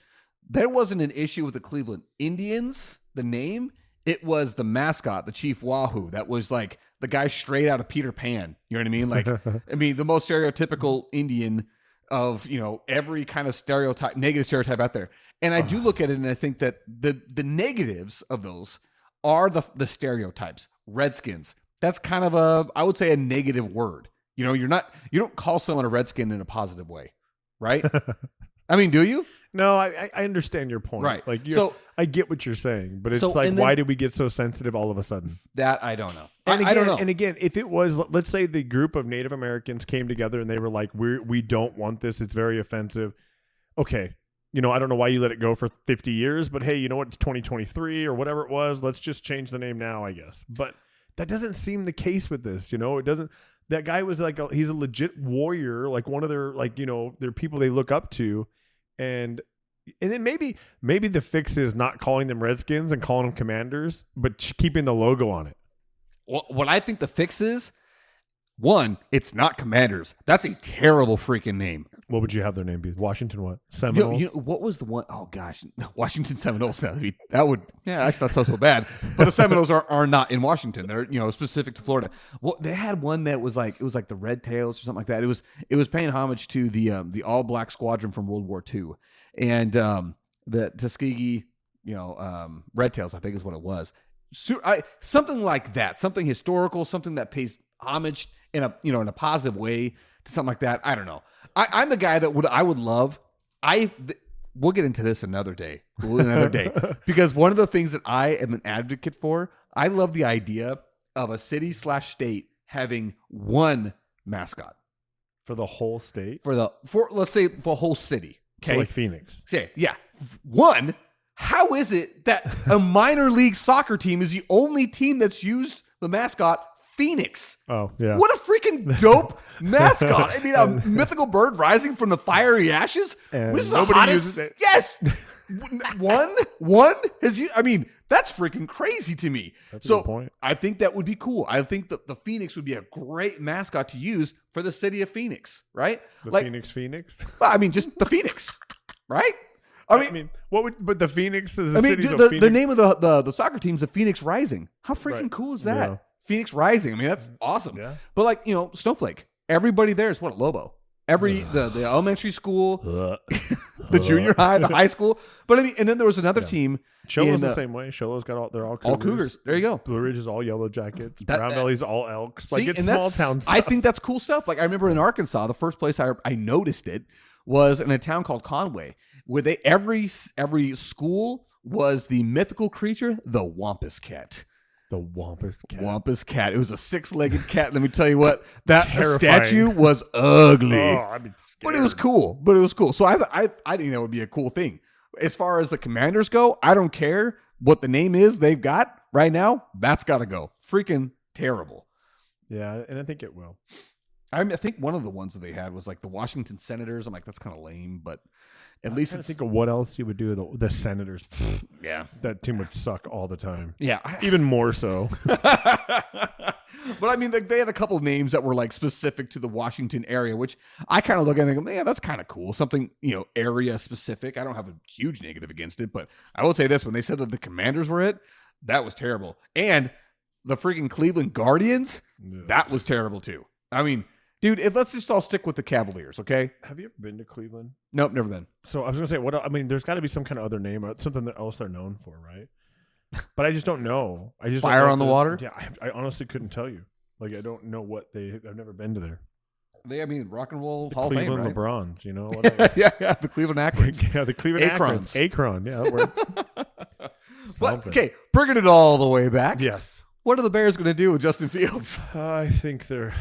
There wasn't an issue with the Cleveland Indians, the name. It was the mascot, the Chief Wahoo. That was like the guy straight out of Peter Pan. You know what I mean? Like, I mean, the most stereotypical Indian of, you know, every kind of stereotype, negative stereotype out there. And I do look at it and I think that the negatives of those are the stereotypes. Redskins. That's kind of I would say a negative word. You know, you don't call someone a Redskin in a positive way, right? I mean, do you? No, I understand your point. Right. Like, so I get what you're saying, but it's so, like, why did we get so sensitive all of a sudden? That I don't know. And again, I don't know. And again, if it was, let's say the group of Native Americans came together and they were like, we don't want this. It's very offensive. Okay. You know, I don't know why you let it go for 50 years, but hey, you know what? It's 2023 or whatever it was. Let's just change the name now, I guess. But that doesn't seem the case with this. You know, it doesn't. That guy was like, he's a legit warrior, like one of their, like, you know, their people they look up to. And then maybe the fix is not calling them Redskins and calling them Commanders, but keeping the logo on it. Well, what I think the fix is, one, it's not Commanders. That's a terrible freaking name. What would you have their name be? Washington what? Seminoles? You know, what was the one? Oh, gosh. Washington Seminoles. That would, yeah, actually, that's not so bad. But the Seminoles are not in Washington. They're, you know, specific to Florida. Well, they had one that was like, it was like the Red Tails or something like that. It was paying homage to the all-black squadron from World War II. And the Tuskegee, you know, Red Tails, I think is what it was. Something like that. Something historical, something that pays homage in a positive way to something like that. I don't know. I'm the guy that I would love. We'll get into this another day. Because one of the things that I am an advocate for, I love the idea of a city/state having one mascot For the whole state? Let's say for a whole city. Okay. So like Phoenix. Say, yeah. One, how is it that a minor league soccer team is the only team that's used the mascot Phoenix? Oh, yeah. What a freaking dope mascot. I mean, a mythical bird rising from the fiery ashes. And This is nobody the hottest. uses it. Yes. One has you. I mean, that's freaking crazy to me. That's a good point. I think that would be cool. I think that the Phoenix would be a great mascot to use for the city of Phoenix, right? The like, Phoenix? well, I mean, just the Phoenix, right? I mean, what would, but the Phoenix is a I mean, city dude, of the Phoenix. name of the soccer team is the Phoenix Rising. How freaking Right. cool is that? Yeah. Phoenix Rising. I mean, that's awesome. Yeah. But like, you know, Snowflake. Everybody there is what, a Lobo. The elementary school, the junior high, the high school. But I mean, and then there was another team. Sholo's the same way. Sholo's got they're all Cougars. All Cougars. There you go. Blue Ridge is all Yellow Jackets. Brown Valley's all Elks. Like, See, it's and small town stuff. I think that's cool stuff. Like, I remember in Arkansas, the first place I noticed it was in a town called Conway, where every school was the mythical creature, the Wampus Cat. The Wampus Cat. Wampus Cat. It was a 6-legged cat. Let me tell you what, that Terrifying. statue was ugly. Oh, I'd be scared. But it was cool. So I think that would be a cool thing. As far as the Commanders go, I don't care what the name is they've got right now. That's got to go. Freaking terrible. Yeah, and I think it will. I think one of the ones that they had was like the Washington Senators. I'm like, that's kind of lame, but at least I think of what else you would do. The Senators. Yeah. That team would suck all the time. Yeah. Even more so. But I mean, they had a couple of names that were like specific to the Washington area, which I kind of look at and think, man, that's kind of cool. Something, you know, area specific. I don't have a huge negative against it, but I will say this: when they said that the Commanders were it, that was terrible. And the freaking Cleveland Guardians, that was terrible too. I mean, Dude, let's just all stick with the Cavaliers, okay? Have you ever been to Cleveland? Nope, never been. So I was gonna say, there's got to be some kind of other name, something else they're known for, right? But I just don't know. I just Fire don't know on the water? Yeah, I honestly couldn't tell you. Like, I don't know what I've never been to there. Rock and Roll The Hall Cleveland of Fame, right? LeBrons, whatever. yeah, the Cleveland Akrons. Yeah, the Cleveland Akrons. Akron, yeah, that worked. But, okay, bringing it all the way back. Yes. What are the Bears going to do with Justin Fields? I think the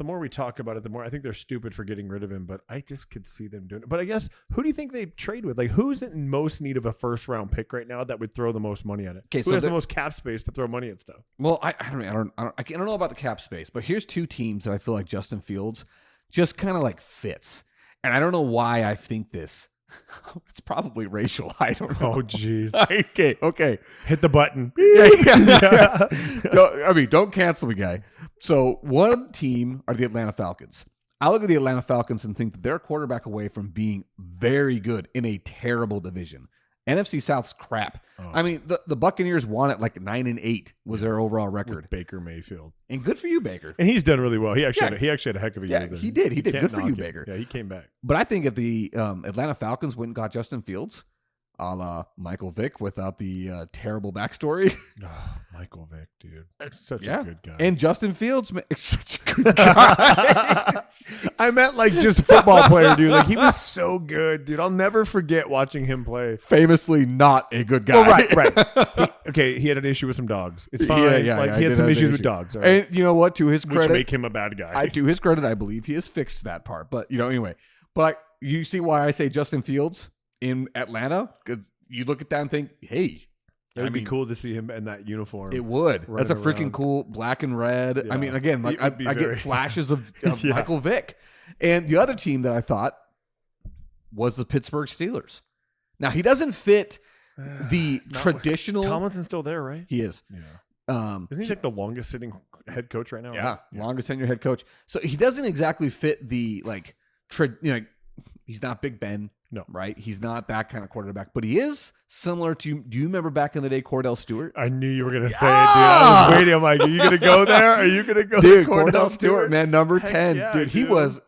more we talk about it, the more I think they're stupid for getting rid of him, but I just could see them doing it. But I guess, who do you think they trade with? Like, who's in most need of a first round pick right now that would throw the most money at it? Okay, who has the most cap space to throw money at stuff? Well, I don't know about the cap space, but here's two teams that I feel like Justin Fields just kind of like fits. And I don't know why I think this. It's probably racial. I don't know. Oh, jeez. Okay. Hit the button. Don't cancel me, guy. So one team are the Atlanta Falcons. I look at the Atlanta Falcons and think that they're a quarterback away from being very good in a terrible division. NFC South's crap. Oh. I mean, the Buccaneers won at like 9-8 was their overall record. With Baker Mayfield. And good for you, Baker. And he's done really well. He actually had a heck of a year. Yeah, he did. He did. Good for you, him. Baker. Yeah, he came back. But I think if the Atlanta Falcons went and got Justin Fields, a la Michael Vick without the terrible backstory. Oh, Michael Vick, dude. Such a good guy. And Justin Fields is such a good guy. I meant like just a football player, dude. Like, he was so good, dude. I'll never forget watching him play. Famously not a good guy. Well, right. He had an issue with some dogs. It's fine. Yeah, he had some issues with dogs. Right? And you know what? To his credit, which make him a bad guy. To his credit, I believe he has fixed that part. But anyway. But you see why I say Justin Fields in Atlanta? Because you look at that and think, hey. It'd be cool to see him in that uniform. It would. That's a freaking around. Cool black and red. Yeah. I mean, again, like I get flashes of Michael Vick. And the other team that I thought was the Pittsburgh Steelers. Now, he doesn't fit the traditional. Tomlinson's still there, right? He is. Yeah. Isn't he like the longest sitting head coach right now? Yeah, right? Longest tenure head coach. So he doesn't exactly fit the he's not Big Ben. No. Right? He's not that kind of quarterback, but he is similar to, do you remember back in the day, Cordell Stewart? I knew you were going to say it, dude. I was waiting. I'm like, are you going to go there? Are you going to go dude, Cordell Stewart, man, number Heck 10. Yeah, dude, he was,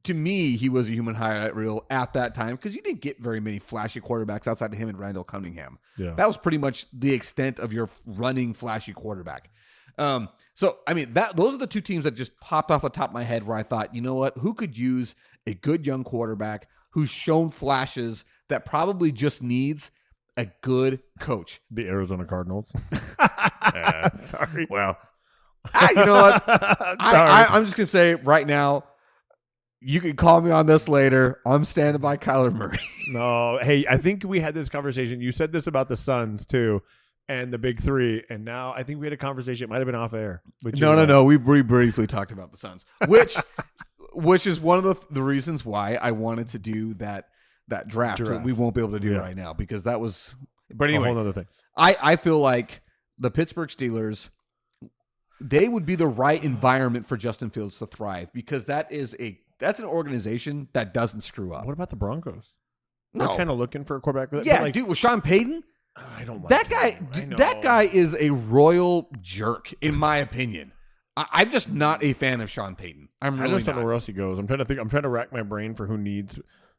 to me, he was a human highlight reel at that time because you didn't get very many flashy quarterbacks outside of him and Randall Cunningham. Yeah. That was pretty much the extent of your running flashy quarterback. So, I mean, those are the two teams that just popped off the top of my head where I thought, you know what, who could use a good young quarterback who's shown flashes that probably just needs a good coach. The Arizona Cardinals. Sorry. Well, you know what? I'm just going to say right now, you can call me on this later. I'm standing by Kyler Murray. No. Hey, I think we had this conversation. You said this about the Suns, too, and the big three. And now I think we had a conversation. It might have been off air. No. We briefly talked about the Suns, which is one of the reasons why I wanted to do that draft. We won't be able to do right now because that was. But anyway, a whole other thing. I feel like the Pittsburgh Steelers, they would be the right environment for Justin Fields to thrive because that's an organization that doesn't screw up. What about the Broncos? No. They're kind of looking for a quarterback. Yeah, dude, with Sean Payton. I don't like that guy. That guy is a royal jerk, in my opinion. I'm just not a fan of Sean Payton. I just don't know where else he goes. I'm trying to think. I'm trying to rack my brain for who needs.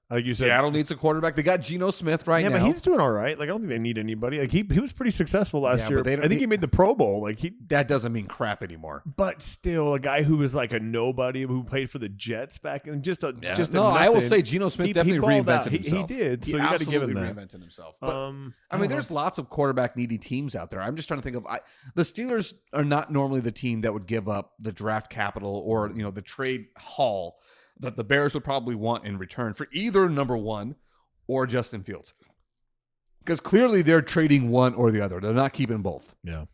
Like you said, Seattle needs a quarterback. They got Geno Smith now. Yeah, but he's doing all right. Like, I don't think they need anybody. Like, he was pretty successful last year. I think he made the Pro Bowl. Like, that doesn't mean crap anymore. But still, a guy who was like a nobody who played for the Jets back and I will say Geno Smith definitely reinvented himself. He did. So you got to give him that. Reinvented himself. But, I mean, there's lots of quarterback needy teams out there. I'm just trying to think of the Steelers are not normally the team that would give up the draft capital or the trade haul that the Bears would probably want in return for either number one or Justin Fields. Because clearly they're trading one or the other. They're not keeping both. Yeah.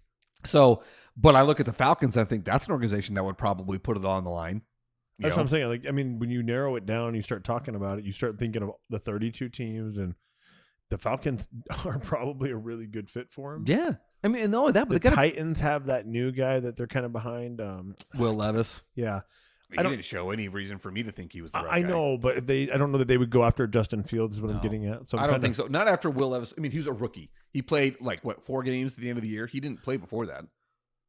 So, but I look at the Falcons, I think that's an organization that would probably put it on the line. That's what I'm saying. Like, I mean, when you narrow it down, you start talking about it, you start thinking of the 32 teams, and the Falcons are probably a really good fit for him. Yeah. I mean, no, that but the Titans have that new guy that they're kind of behind. Will Levis. Yeah. He didn't show any reason for me to think he was the right guy. I know, but I don't know that they would go after Justin Fields is what I'm getting at. So I don't think so. Not after Will Levis. I mean, he was a rookie. He played 4 games at the end of the year. He didn't play before that.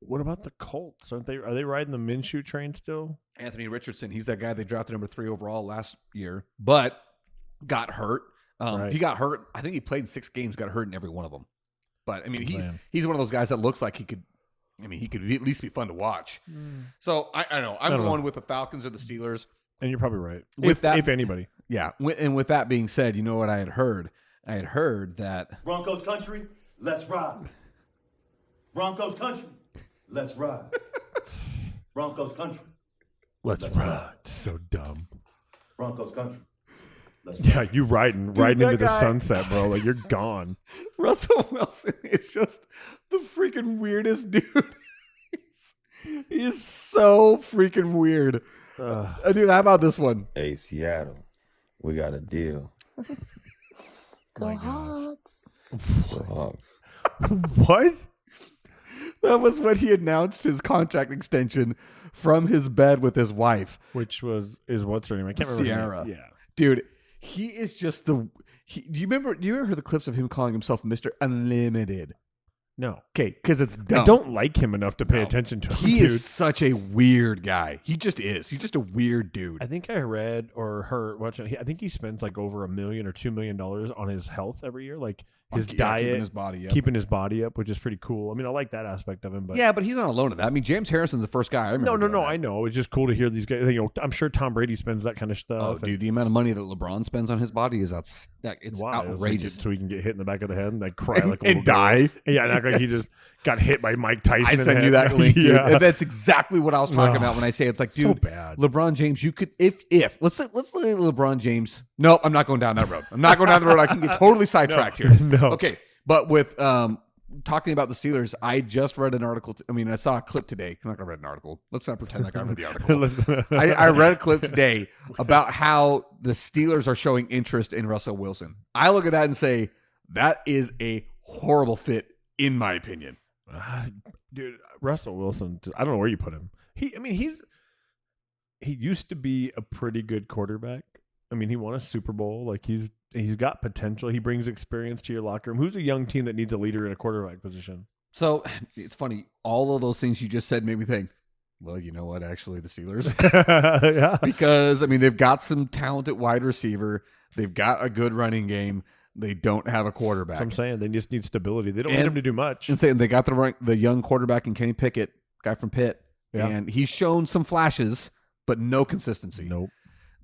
What about the Colts? Are they riding the Minshew train still? Anthony Richardson, he's that guy they drafted number 3 overall last year, but got hurt. Right. He got hurt. I think he played 6 games, got hurt in every one of them. But I mean, Man. he's one of those guys that looks like he could. I mean, he could at least be fun to watch. So I don't know. I'm going with the Falcons or the Steelers. And you're probably right. With if anybody. Yeah. And with that being said, you know what I had heard? I had heard that Broncos country, let's ride. Broncos country, let's ride. Broncos country, Let's ride. So dumb. Broncos country. Let's ride. Yeah, you riding that into the guy- sunset, bro. Like, you're gone. Russell Wilson is just the freaking weirdest dude. He's so freaking weird. Dude, how about this one? Hey, Seattle, we got a deal. Go Hawks. Go Hawks. What? That was when he announced his contract extension from his bed with his wife. Which is what's her name? I can't remember. her Sierra. name. Yeah. Dude, he is just do you ever heard the clips of him calling himself Mr. Unlimited? No. Okay, because it's dumb. I don't like him enough to pay No. attention to him, He dude. is such a weird guy. He just is. He's just a weird dude. I think I read or heard watching. I think he spends like over $1 million or $2 million on his health every year, like his diet, keeping his body up. keeping his body up, which is pretty cool. I mean, I like that aspect of him. But Yeah, but he's not alone in that. I mean, James Harrison's the first guy I remember. no, doing that. I know. It's just cool to hear these guys. You know, I'm sure Tom Brady spends that kind of stuff. Oh, and- dude, the amount of money that LeBron spends on his body is it's Why? outrageous. So he can get hit in the back of the head and like cry like a little and die. girl. Yeah, not like he just got hit by Mike Tyson. I in the sent you head. that link, dude. Yeah. And that's exactly what I was talking Ugh, about when I say it's like, so dude, bad. LeBron James, you could if let's look at LeBron James. Nope, I'm not going down that road. I'm not going down the road. I can get totally sidetracked here. No. Okay, but with talking about the Steelers, I just read an article. I saw a clip today. I'm not gonna read an article. Let's not pretend like I read the article. I read a clip today about how the Steelers are showing interest in Russell Wilson. I look at that and say that is a horrible fit, in my opinion. Dude, Russell Wilson. I don't know where you put him. He used to be a pretty good quarterback. I mean, he won a Super Bowl. Like he's got potential. He brings experience to your locker room. Who's a young team that needs a leader in a quarterback position? So it's funny. All of those things you just said made me think, well, you know what? Actually, the Steelers. Yeah. Because, they've got some talented wide receiver. They've got a good running game. They don't have a quarterback. So I'm saying they just need stability. They don't need him to do much. And saying they got the young quarterback in Kenny Pickett, guy from Pitt. Yeah. And he's shown some flashes, but no consistency. Nope.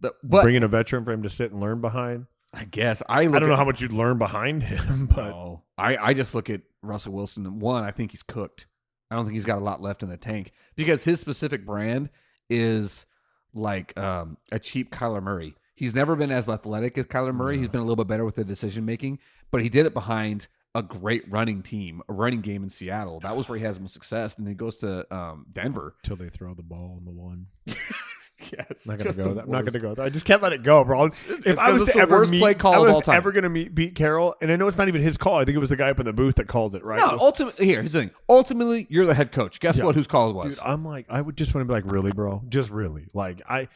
But Bringing a veteran for him to sit and learn behind. I guess I don't know how much you'd learn behind him, but No. I just look at Russell Wilson. And one, I think he's cooked. I don't think he's got a lot left in the tank because his specific brand is like a cheap Kyler Murray. He's never been as athletic as Kyler Murray. He's been a little bit better with the decision making, but he did it behind a great running team, a running game in Seattle. That was where he has most success. And then he goes to Denver. till they throw the ball on the one. Yes, I'm not gonna go there. I just can't let it go, bro. If I was it's to the ever worst play call I of was all time. ever gonna beat Carroll, and I know it's not even his call. I think it was the guy up in the booth that called it, right? No, ultimately, here's the thing. Ultimately, you're the head coach. Guess Yeah. what? Whose call it was? Dude, I'm like, I would just want to be like, really, bro? Just really? Like, and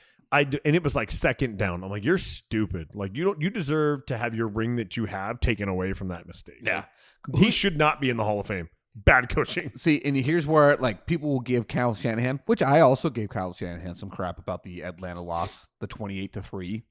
it was like second down. I'm like, you're stupid. Like, you deserve to have your ring that you have taken away from that mistake. Yeah. Like, he should not be in the Hall of Fame. Bad coaching. See, and here's where like people will give Kyle Shanahan, which I also gave Kyle Shanahan some crap about the Atlanta loss, the 28-3,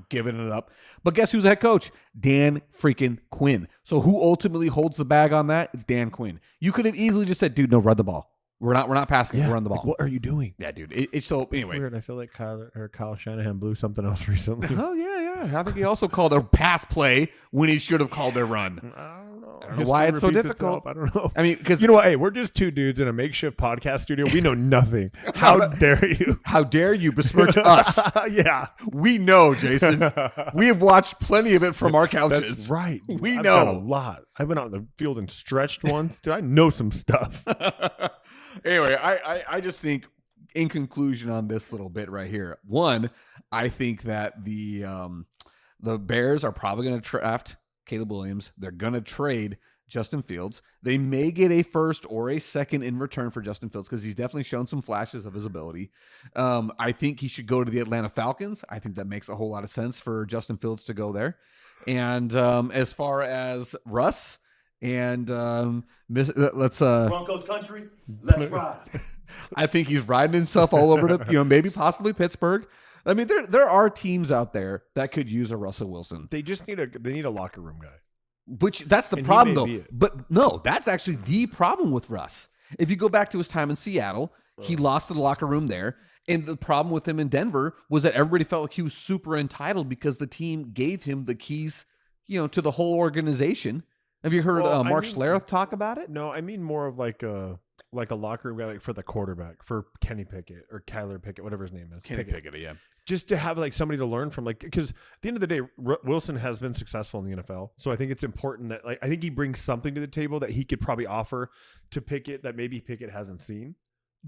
giving it up. But guess who's the head coach? Dan freaking Quinn. So who ultimately holds the bag on that? It's Dan Quinn. You could have easily just said, dude, no, run the ball. We're not passing. We're running the ball. Like, what are you doing? Yeah, dude. It's so anyway. Weird. I feel like Kyle Shanahan blew something else recently. Oh yeah. I think he also called a pass play when he should have called a run. I don't know. I don't know why it's so History repeats difficult. itself. I don't know. I mean, because You know what? Hey, we're just two dudes in a makeshift podcast studio. We know nothing. How dare you? how dare you besmirch us? Yeah. We know, Jason. We have watched plenty of it from our couches. That's right. We I've know. done a lot. I went out in the field and stretched once. Dude, I know some stuff. Anyway, I just think, in conclusion on this little bit right here, one, I think that the Bears are probably going to draft Caleb Williams. They're going to trade Justin Fields. They may get a first or a second in return for Justin Fields because he's definitely shown some flashes of his ability. I think he should go to the Atlanta Falcons. I think that makes a whole lot of sense for Justin Fields to go there. And as far as Russ And let's Broncos country, let's ride. I think he's riding himself all over to, maybe possibly Pittsburgh. I mean, there are teams out there that could use a Russell Wilson. They just need a locker room guy. Which that's the And problem he may though. be it. But no, that's actually the problem with Russ. If you go back to his time in Seattle, he lost the locker room there. And the problem with him in Denver was that everybody felt like he was super entitled because the team gave him the keys, to the whole organization. Have you heard Mark Schlereth talk about it? No, I mean more of like a locker room guy, like for the quarterback, for Kenny Pickett or Kyler Pickett, whatever his name is. Kenny Pickett, yeah. Just to have like somebody to learn from, like, because at the end of the day, Wilson has been successful in the NFL. So I think it's important that, like, I think he brings something to the table that he could probably offer to Pickett that maybe Pickett hasn't seen.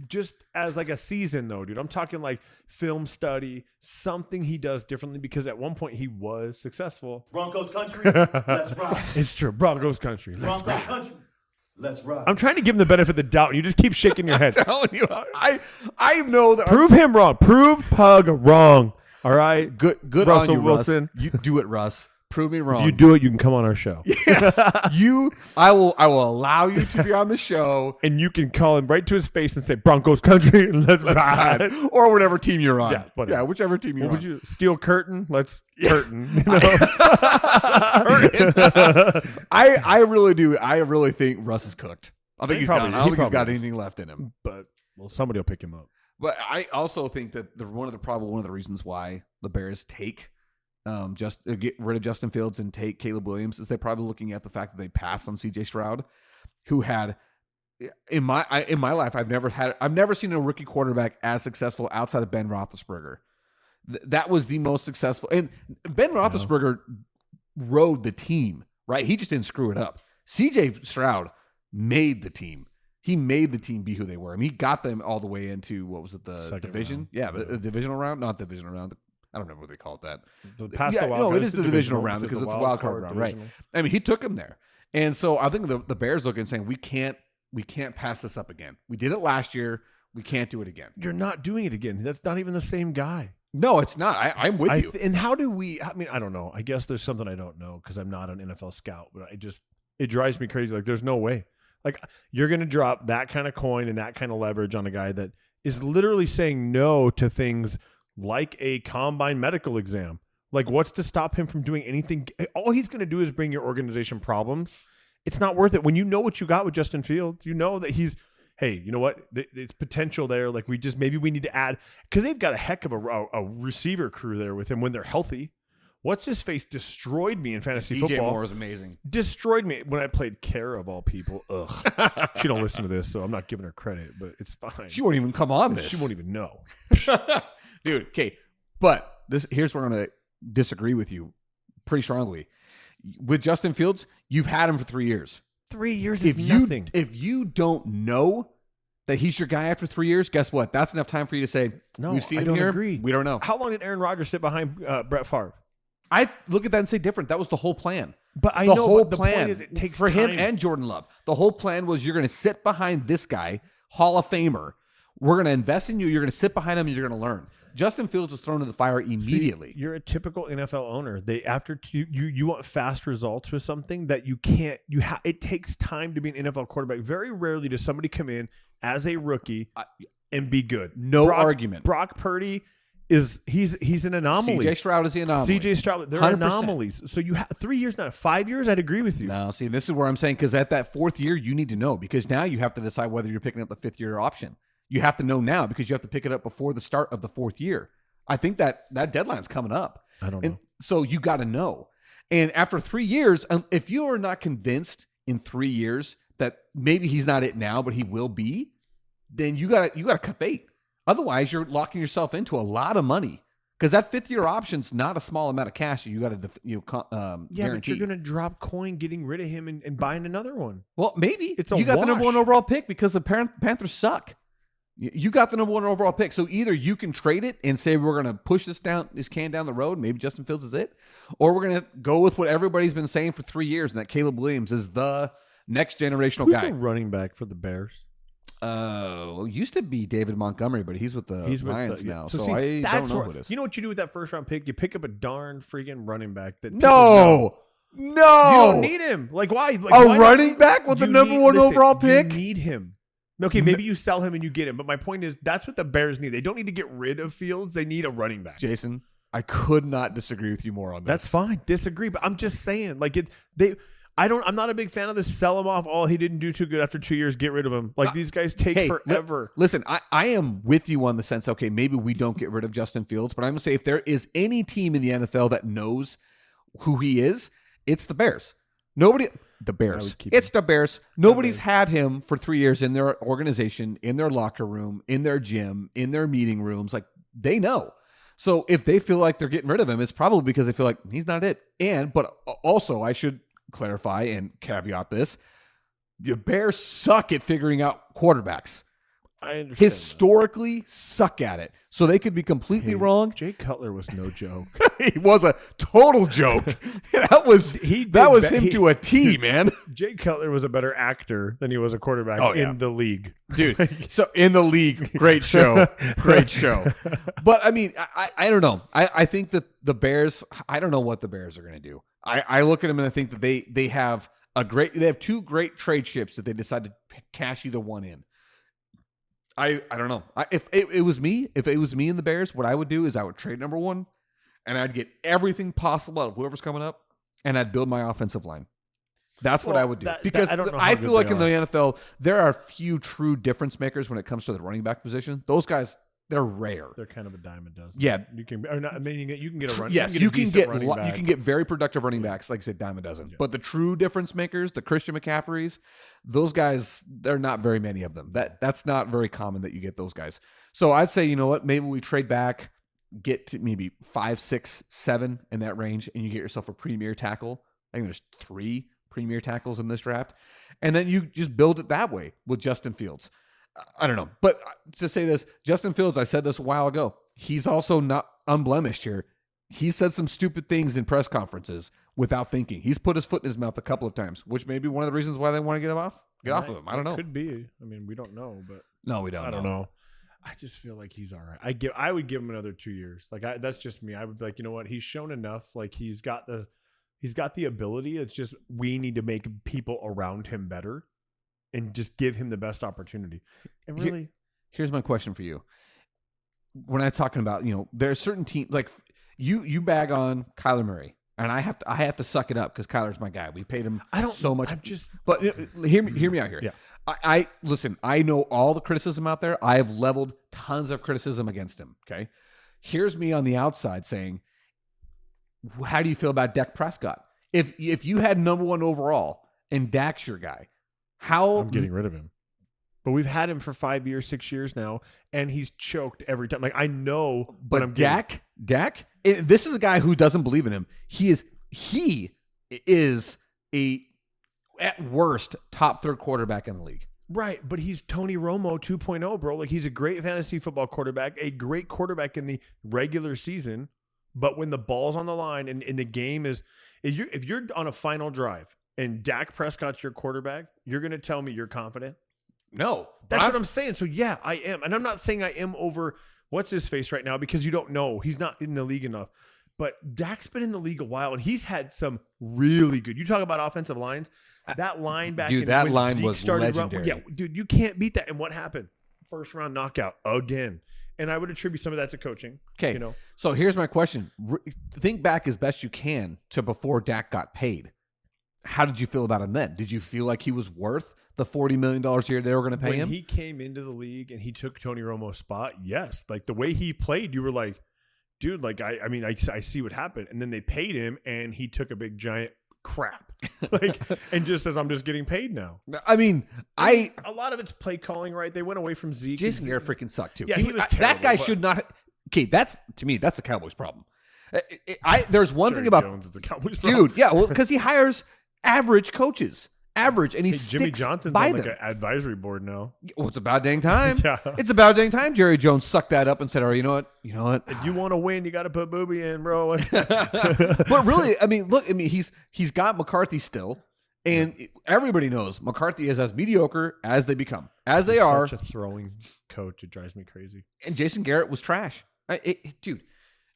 Just as like a season though, dude. I'm talking like film study, something he does differently, because at one point he was successful. Broncos country, let's ride. It's true. Broncos country. Broncos country, let's ride. I'm trying to give him the benefit of the doubt. And you just keep shaking your head. I'm telling you, I know that. Prove him wrong. Prove Pug wrong. All right. Good Russell on you, Wilson. Russ. You do it, Russ. Prove me wrong. If you do it, you can come on our show. Yes, I will allow you to be on the show, And you can call him right to his face and say, Broncos country, let's ride. or whatever team you're on. Yeah, whatever. Whichever team you're What on. would you steel curtain? Let's curtain. I really do. I really think Russ is cooked. I think he's probably- done. I don't he think he's got probably is. anything left in him. But somebody will pick him up. But I also think that one of the reasons why the Bears take get rid of Justin Fields and take Caleb Williams is they're probably looking at the fact that they passed on C.J. Stroud, who had in my life I've never seen a rookie quarterback as successful outside of Ben Roethlisberger. That was the most successful, and Ben Roethlisberger rode the team, right? He just didn't screw it up. C.J. Stroud made the team. He made the team be who they were. I mean, he got them all the way into, what was it, the Second division? round. Yeah, the divisional round, not divisional round. I don't remember what they call that. Past the wild card. It is the divisional round because it's a wild card round, right? I mean, he took him there, and so I think the Bears looking and saying we can't pass this up again. We did it last year. We can't do it again. You're not doing it again. That's not even the same guy. No, it's not. I'm with you. And how do we? I mean, I don't know. I guess there's something I don't know because I'm not an NFL scout. But it drives me crazy. Like, there's no way. Like, you're going to drop that kind of coin and that kind of leverage on a guy that is literally saying no to things like a combine medical exam. Like, what's to stop him from doing anything? All he's going to do is bring your organization problems. It's not worth it. When you know what you got with Justin Fields, you know that hey, you know what? It's potential there. Like, maybe we need to add, because they've got a heck of a receiver crew there with him when they're healthy. What's his face destroyed me in fantasy DJ football. Moore is amazing. Destroyed me when I played Kara of all people. Ugh. She don't listen to this, so I'm not giving her credit, but it's fine. She won't even come on this. She won't even know. Dude, okay. But here's where I'm going to disagree with you pretty strongly. With Justin Fields, you've had him for 3 years. 3 years is nothing. If you don't know that he's your guy after 3 years, guess what? That's enough time for you to say, No, we've seen I him don't here. agree. We don't know. How long did Aaron Rodgers sit behind Brett Favre? I look at that and say different. That was the whole plan. But I the know whole what the plan point is, it takes for him time. and Jordan Love. The whole plan was you're going to sit behind this guy, Hall of Famer. We're going to invest in you. You're going to sit behind him and you're going to learn. Justin Fields was thrown in the fire immediately. See, you're a typical NFL owner. You want fast results with something that you can't. It takes time to be an NFL quarterback. Very rarely does somebody come in as a rookie and be good. No argument. Brock Purdy he's an anomaly. CJ Stroud is the anomaly. CJ Stroud, they're 100%. anomalies. So you have 3 years, not 5 years. I'd agree with you. No, see, this is where I'm saying, because at that fourth year, you need to know, because now you have to decide whether you're picking up the fifth year option. You have to know now because you have to pick it up before the start of the fourth year. I think that deadline's coming up. I don't know. So you got to know. And after 3 years, if you are not convinced in 3 years that maybe he's not it now, but he will be, then you got to cut bait. Otherwise, you're locking yourself into a lot of money, because that fifth year option's not a small amount of cash. You got to Yeah, guarantee. but you're going to drop coin getting rid of him and buying another one. Well, maybe It's a you got the number wash. 1 overall pick because the Panthers suck. You got the number 1 overall pick, so either you can trade it and say we're going to push this can down the road. Maybe Justin Fields is it, or we're going to go with what everybody's been saying for 3 years, and that Caleb Williams is the next generational Who's guy. the running back for the Bears? Well, used to be David Montgomery, but he's with the Lions now, so I don't know who it is. You know what you do with that first round pick? You pick up a darn freaking running back that No, No. You don't need him. Like, why? Like, A why running back with the number one overall pick? You need him. Okay, maybe you sell him and you get him. But my point is, that's what the Bears need. They don't need to get rid of Fields. They need a running back. Jason, I could not disagree with you more on this. That's fine. Disagree, but I'm just saying, like I'm not a big fan of this. Sell him off. Oh, he didn't do too good after 2 years. Get rid of him. Like these guys take forever. Listen, I am with you on the sense. Okay, maybe we don't get rid of Justin Fields, but I'm gonna say if there is any team in the NFL that knows who he is, it's the Bears. The Bears. It's the Bears. Nobody's had him for 3 years in their organization, in their locker room, in their gym, in their meeting rooms. Like they know. So if they feel like they're getting rid of him, it's probably because they feel like he's not it. But also I should clarify and caveat this. The Bears suck at figuring out quarterbacks. I understand. Historically suck at it. So they could be completely wrong. Jay Cutler was no joke. He was a total joke. that was him to a T, man. Jay Cutler was a better actor than he was a quarterback in the league. Dude, so in the league, great show. Great show. But I mean, I don't know. I think that the Bears, I don't know what the Bears are going to do. I look at them and I think that they have two great trade chips that they decided to cash either one in. I don't know. If it was me in the Bears, what I would do is I would trade number one, and I'd get everything possible out of whoever's coming up, and I'd build my offensive line. That's what I would do. Because I feel like in the NFL, there are few true difference makers when it comes to the running back position. Those guys, they're rare. They're kind of a dime a dozen. Yeah, you can. Or not, I mean, you can get a run. Yes, you can get very productive running backs, like I said, dime a dozen. Yeah. But the true difference makers, the Christian McCaffreys, those guys, there are not very many of them. That's not very common that you get those guys. So I'd say, you know what? Maybe we trade back, get to maybe 5, 6, 7 in that range, and you get yourself a premier tackle. I think there's 3 premier tackles in this draft, and then you just build it that way with Justin Fields. I don't know. But to say this, Justin Fields, I said this a while ago, he's also not unblemished here. He said some stupid things in press conferences without thinking. He's put his foot in his mouth a couple of times, which may be one of the reasons why they want to get him off. Get off of him. I don't know. Could be. I mean, we don't know, but no, we don't. I don't know. I just feel like he's all right. I would give him another 2 years. Like that's just me. I would be like, you know what? He's shown enough. Like he's got the ability. It's just we need to make people around him better. And just give him the best opportunity. And really, here's my question for you. When I'm talking about, there are certain teams like you bag on Kyler Murray, and I have to suck it up because Kyler's my guy. We paid him so much. But hear me out here. Yeah. I listen. I know all the criticism out there. I have leveled tons of criticism against him. Okay. Here's me on the outside saying, how do you feel about Dak Prescott? If you had number 1 overall and Dak's your guy. I'm getting rid of him. But we've had him for 5 years, 6 years now, and he's choked every time. Like I know, but Dak, this is a guy who doesn't believe in him. He is a at worst top 3rd quarterback in the league. Right, but he's Tony Romo 2.0, bro. Like he's a great fantasy football quarterback, a great quarterback in the regular season, but when the ball's on the line and the game is if you're on a final drive and Dak Prescott's your quarterback, you're going to tell me you're confident? No. That's what I'm saying. So, yeah, I am. And I'm not saying I am over what's his face right now because you don't know. He's not in the league enough. But Dak's been in the league a while, and he's had some really good. You talk about offensive lines. That line back dude, that line was legendary. Dude, you can't beat that. And what happened? First round knockout again. And I would attribute some of that to coaching. Okay. So here's my question. Think back as best you can to before Dak got paid. How did you feel about him then? Did you feel like he was worth the $40 million a year they were going to pay him? When he came into the league and he took Tony Romo's spot, yes. Like the way he played, you were like, dude, like I see what happened. And then they paid him and he took a big giant crap. And just says, I'm just getting paid now. I mean, a lot of it's play calling, right? They went away from Zeke. Jason Garrett freaking sucked too. Yeah, he was terrible, that guy should not. Okay, that's the Cowboys' problem. There's one Jerry thing about Jones is the Cowboys' problem. Dude, yeah, well, because he hires average coaches. And he sticks Jimmy Johnson's by on them. an advisory board now. Well, it's about dang time. Yeah. It's about dang time. Jerry Jones sucked that up and said, "Oh, you know what? If you want to win, you got to put Booby in, bro." But really, I mean, look, he's got McCarthy still, and everybody knows McCarthy is as mediocre as they become, as they are. Such a throwing coach, it drives me crazy. And Jason Garrett was trash, dude.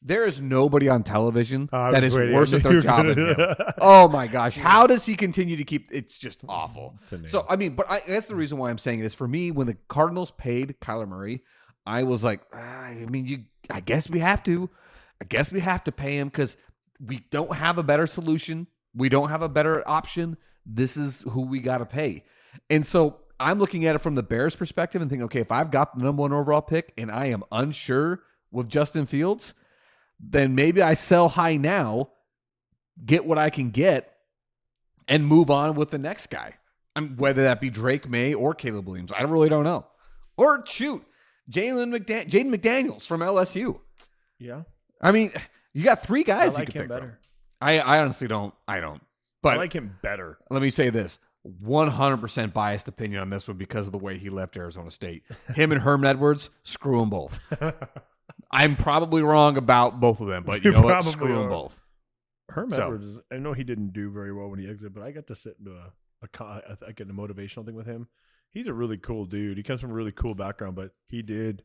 There is nobody on television I that was is waiting. worse I at knew their you were job than gonna- him. Oh my gosh. How does he continue to keep it's just awful. It's a name. So I mean, but that's the reason why I'm saying it is for me, when the Cardinals paid Kyler Murray, I was like, I guess we have to. I guess we have to pay him because we don't have a better solution. We don't have a better option. This is who we got to pay. And so I'm looking at it from the Bears' perspective and thinking, okay, if I've got the number 1 overall pick and I am unsure with Justin Fields, then maybe I sell high now, get what I can get, and move on with the next guy. Whether that be Drake May or Caleb Williams. I really don't know. Or shoot, Jaden McDaniels from LSU. Yeah. I mean, you got 3 guys I like you can him pick better. from. I honestly don't. I don't. But I like him better. let me say this. 100% biased opinion on this one because of the way he left Arizona State. Him and Herm Edwards, screw them both. I'm probably wrong about both of them, but you You know what? probably Screw them are. both. Herm So- Edwards, I know he didn't do very well when he exited, but I got to sit into a motivational thing with him. He's a really cool dude. He comes from a really cool background, but he did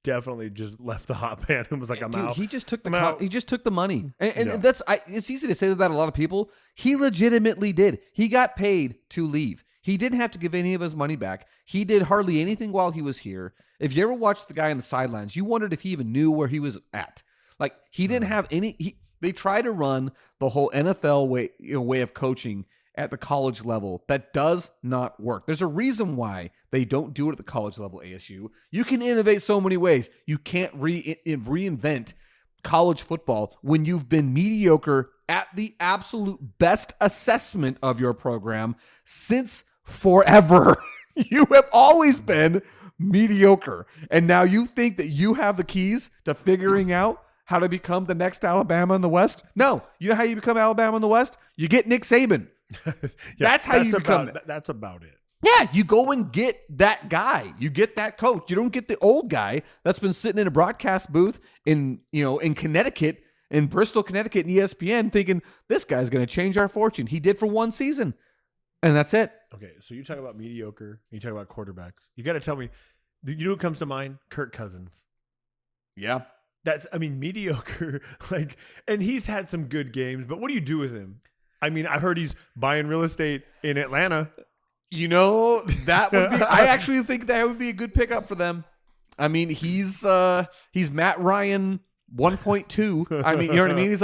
definitely just left the hot pan and was like, I'm Dude, out. he just took I'm out. he just took the money, and Yeah. it's easy to say that about a lot of people. He legitimately did. He got paid to leave. He didn't have to give any of his money back. He did hardly anything while he was here. If you ever watched the guy on the sidelines, you wondered if he even knew where he was at. Like he didn't have any. They try to run the whole NFL way of coaching at the college level. That does not work. There's a reason why they don't do it at the college level. ASU. You can innovate so many ways. You can't reinvent college football when you've been mediocre at the absolute best assessment of your program since forever. You have always been mediocre. And now you think that you have the keys to figuring out how to become the next Alabama in the West? No. You know how you become Alabama in the West? You get Nick Saban. That's how you become about, That's about it. Yeah, you go and get that guy. You get that coach. You don't get the old guy that's been sitting in a broadcast booth in Connecticut, in Bristol, Connecticut, and ESPN, thinking this guy's going to change our fortune. He did for one season, and that's it. Okay, so you talk about mediocre, you talk about quarterbacks. You got to tell me, you know what comes to mind? Kirk Cousins. Yeah, Mediocre. And he's had some good games, but what do you do with him? I mean, I heard he's buying real estate in Atlanta. That would be. I actually think that would be a good pickup for them. I mean, he's Matt Ryan 1.2. I mean, you know what I mean?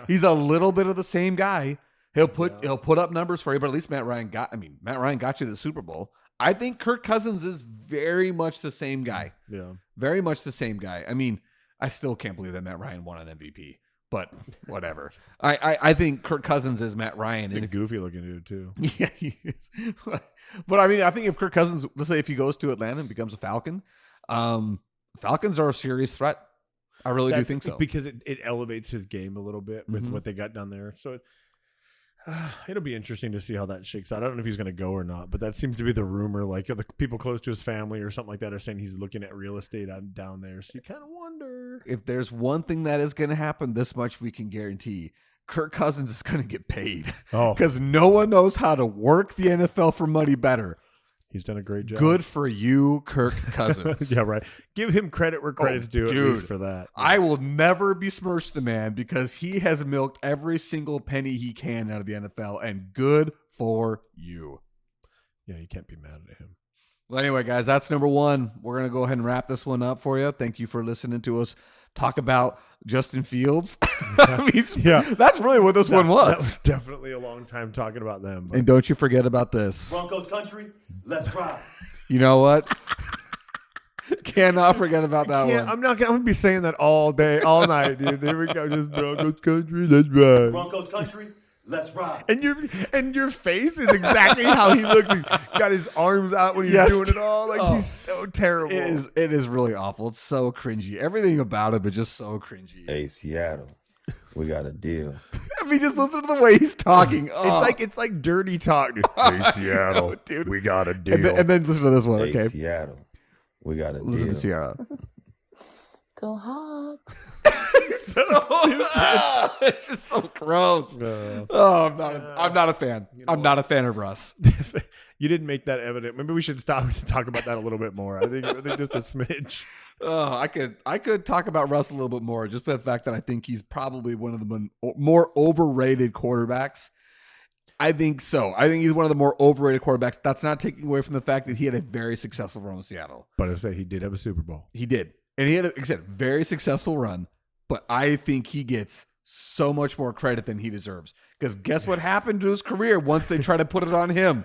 He's a little bit of the same guy. He'll put up numbers for you, but at least Matt Ryan got you to the Super Bowl. I think Kirk Cousins is very much the same guy. Yeah. Very much the same guy. I mean, I still can't believe that Matt Ryan won an MVP, but whatever. I think Kirk Cousins is Matt Ryan. And goofy looking dude too. Yeah, he is. But I mean, I think if Kirk Cousins, let's say if he goes to Atlanta and becomes a Falcon, Falcons are a serious threat. I really do think so. Because it elevates his game a little bit with Mhm. what they got down there. So it'll be interesting to see how that shakes out. I don't know if he's going to go or not, but that seems to be the rumor. Like the people close to his family or something like that are saying he's looking at real estate down there. So you kind of wonder. If there's one thing that is going to happen, this much we can guarantee. Kirk Cousins is going to get paid Oh, because no one knows how to work the NFL for money better. he's done a great job. Good for you, Kirk Cousins. Yeah, right. Give him credit where credit's due, at least dude. for that. I will never besmirch the man because he has milked every single penny he can out of the NFL, and good for you. Yeah, you can't be mad at him. Well, anyway, guys, that's number 1. We're going to go ahead and wrap this one up for you. Thank you for listening to us talk about Justin Fields. I mean, Yeah. that's really what this one That was. was definitely a long time talking about them. But And don't you forget about this. Broncos country, let's ride. You know what? Cannot forget about that yeah, one. I'm gonna be saying that all day, all night, dude. There we go. Just Broncos country, let's ride. Broncos country, let's ride. And your face is exactly how he looks. He's got his arms out when he's Yes. doing it all. Like Oh. he's so terrible. It is really awful. It's so cringy. Everything about it is just so cringy. Hey, Seattle, we got a deal. I mean, just listen to the way he's talking. Oh. It's like dirty talk. Dude. Hey Seattle, know, dude. we got a deal. And then listen to this one, Hey, okay? Seattle, we got a Listen deal. to Sierra. Go Hawks. It's just so gross. I'm not a fan. I'm not a fan of Russ. You didn't make that evident. Maybe we should stop to talk about that a little bit more. I think just a smidge. I could talk about Russ a little bit more, just by the fact that I think he's probably one of the more overrated quarterbacks. I think so. I think he's one of the more overrated quarterbacks. That's not taking away from the fact that he had a very successful run with Seattle. But I say he did have a Super Bowl. He did. And he had, like I said, very successful run. But I think he gets so much more credit than he deserves. Because guess what happened to his career once they try to put it on him?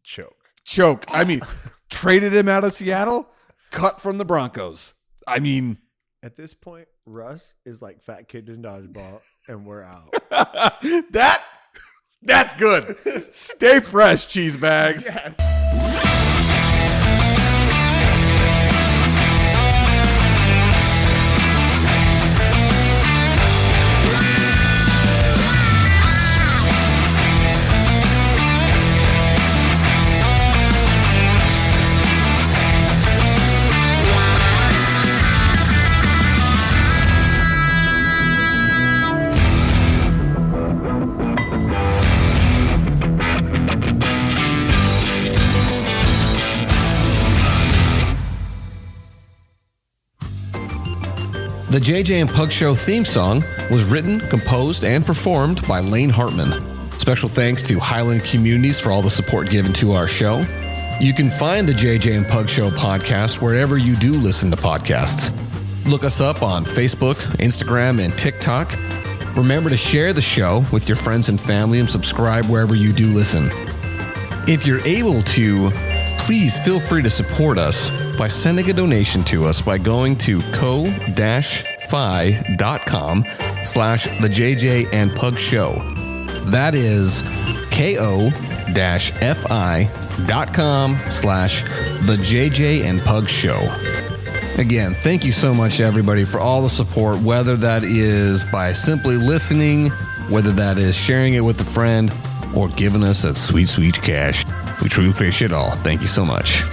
Choke. I mean, traded him out of Seattle, cut from the Broncos. I mean, at this point, Russ is like fat kid in dodgeball, and we're out. That's good. Stay fresh, cheese bags. Yes. The JJ and Pug Show theme song was written, composed, and performed by Lane Hartman. Special thanks to Highland Communities for all the support given to our show. You can find the JJ and Pug Show podcast wherever you do listen to podcasts. Look us up on Facebook, Instagram, and TikTok. Remember to share the show with your friends and family and subscribe wherever you do listen. If you're able to, please feel free to support us by sending a donation to us by going to ko-fi.com/the JJ and Pug Show. That is ko-fi.com/the JJ and Pug Show. Again, thank you so much, everybody, for all the support, whether that is by simply listening, whether that is sharing it with a friend, or giving us that sweet, sweet cash. We truly appreciate it all. Thank you so much.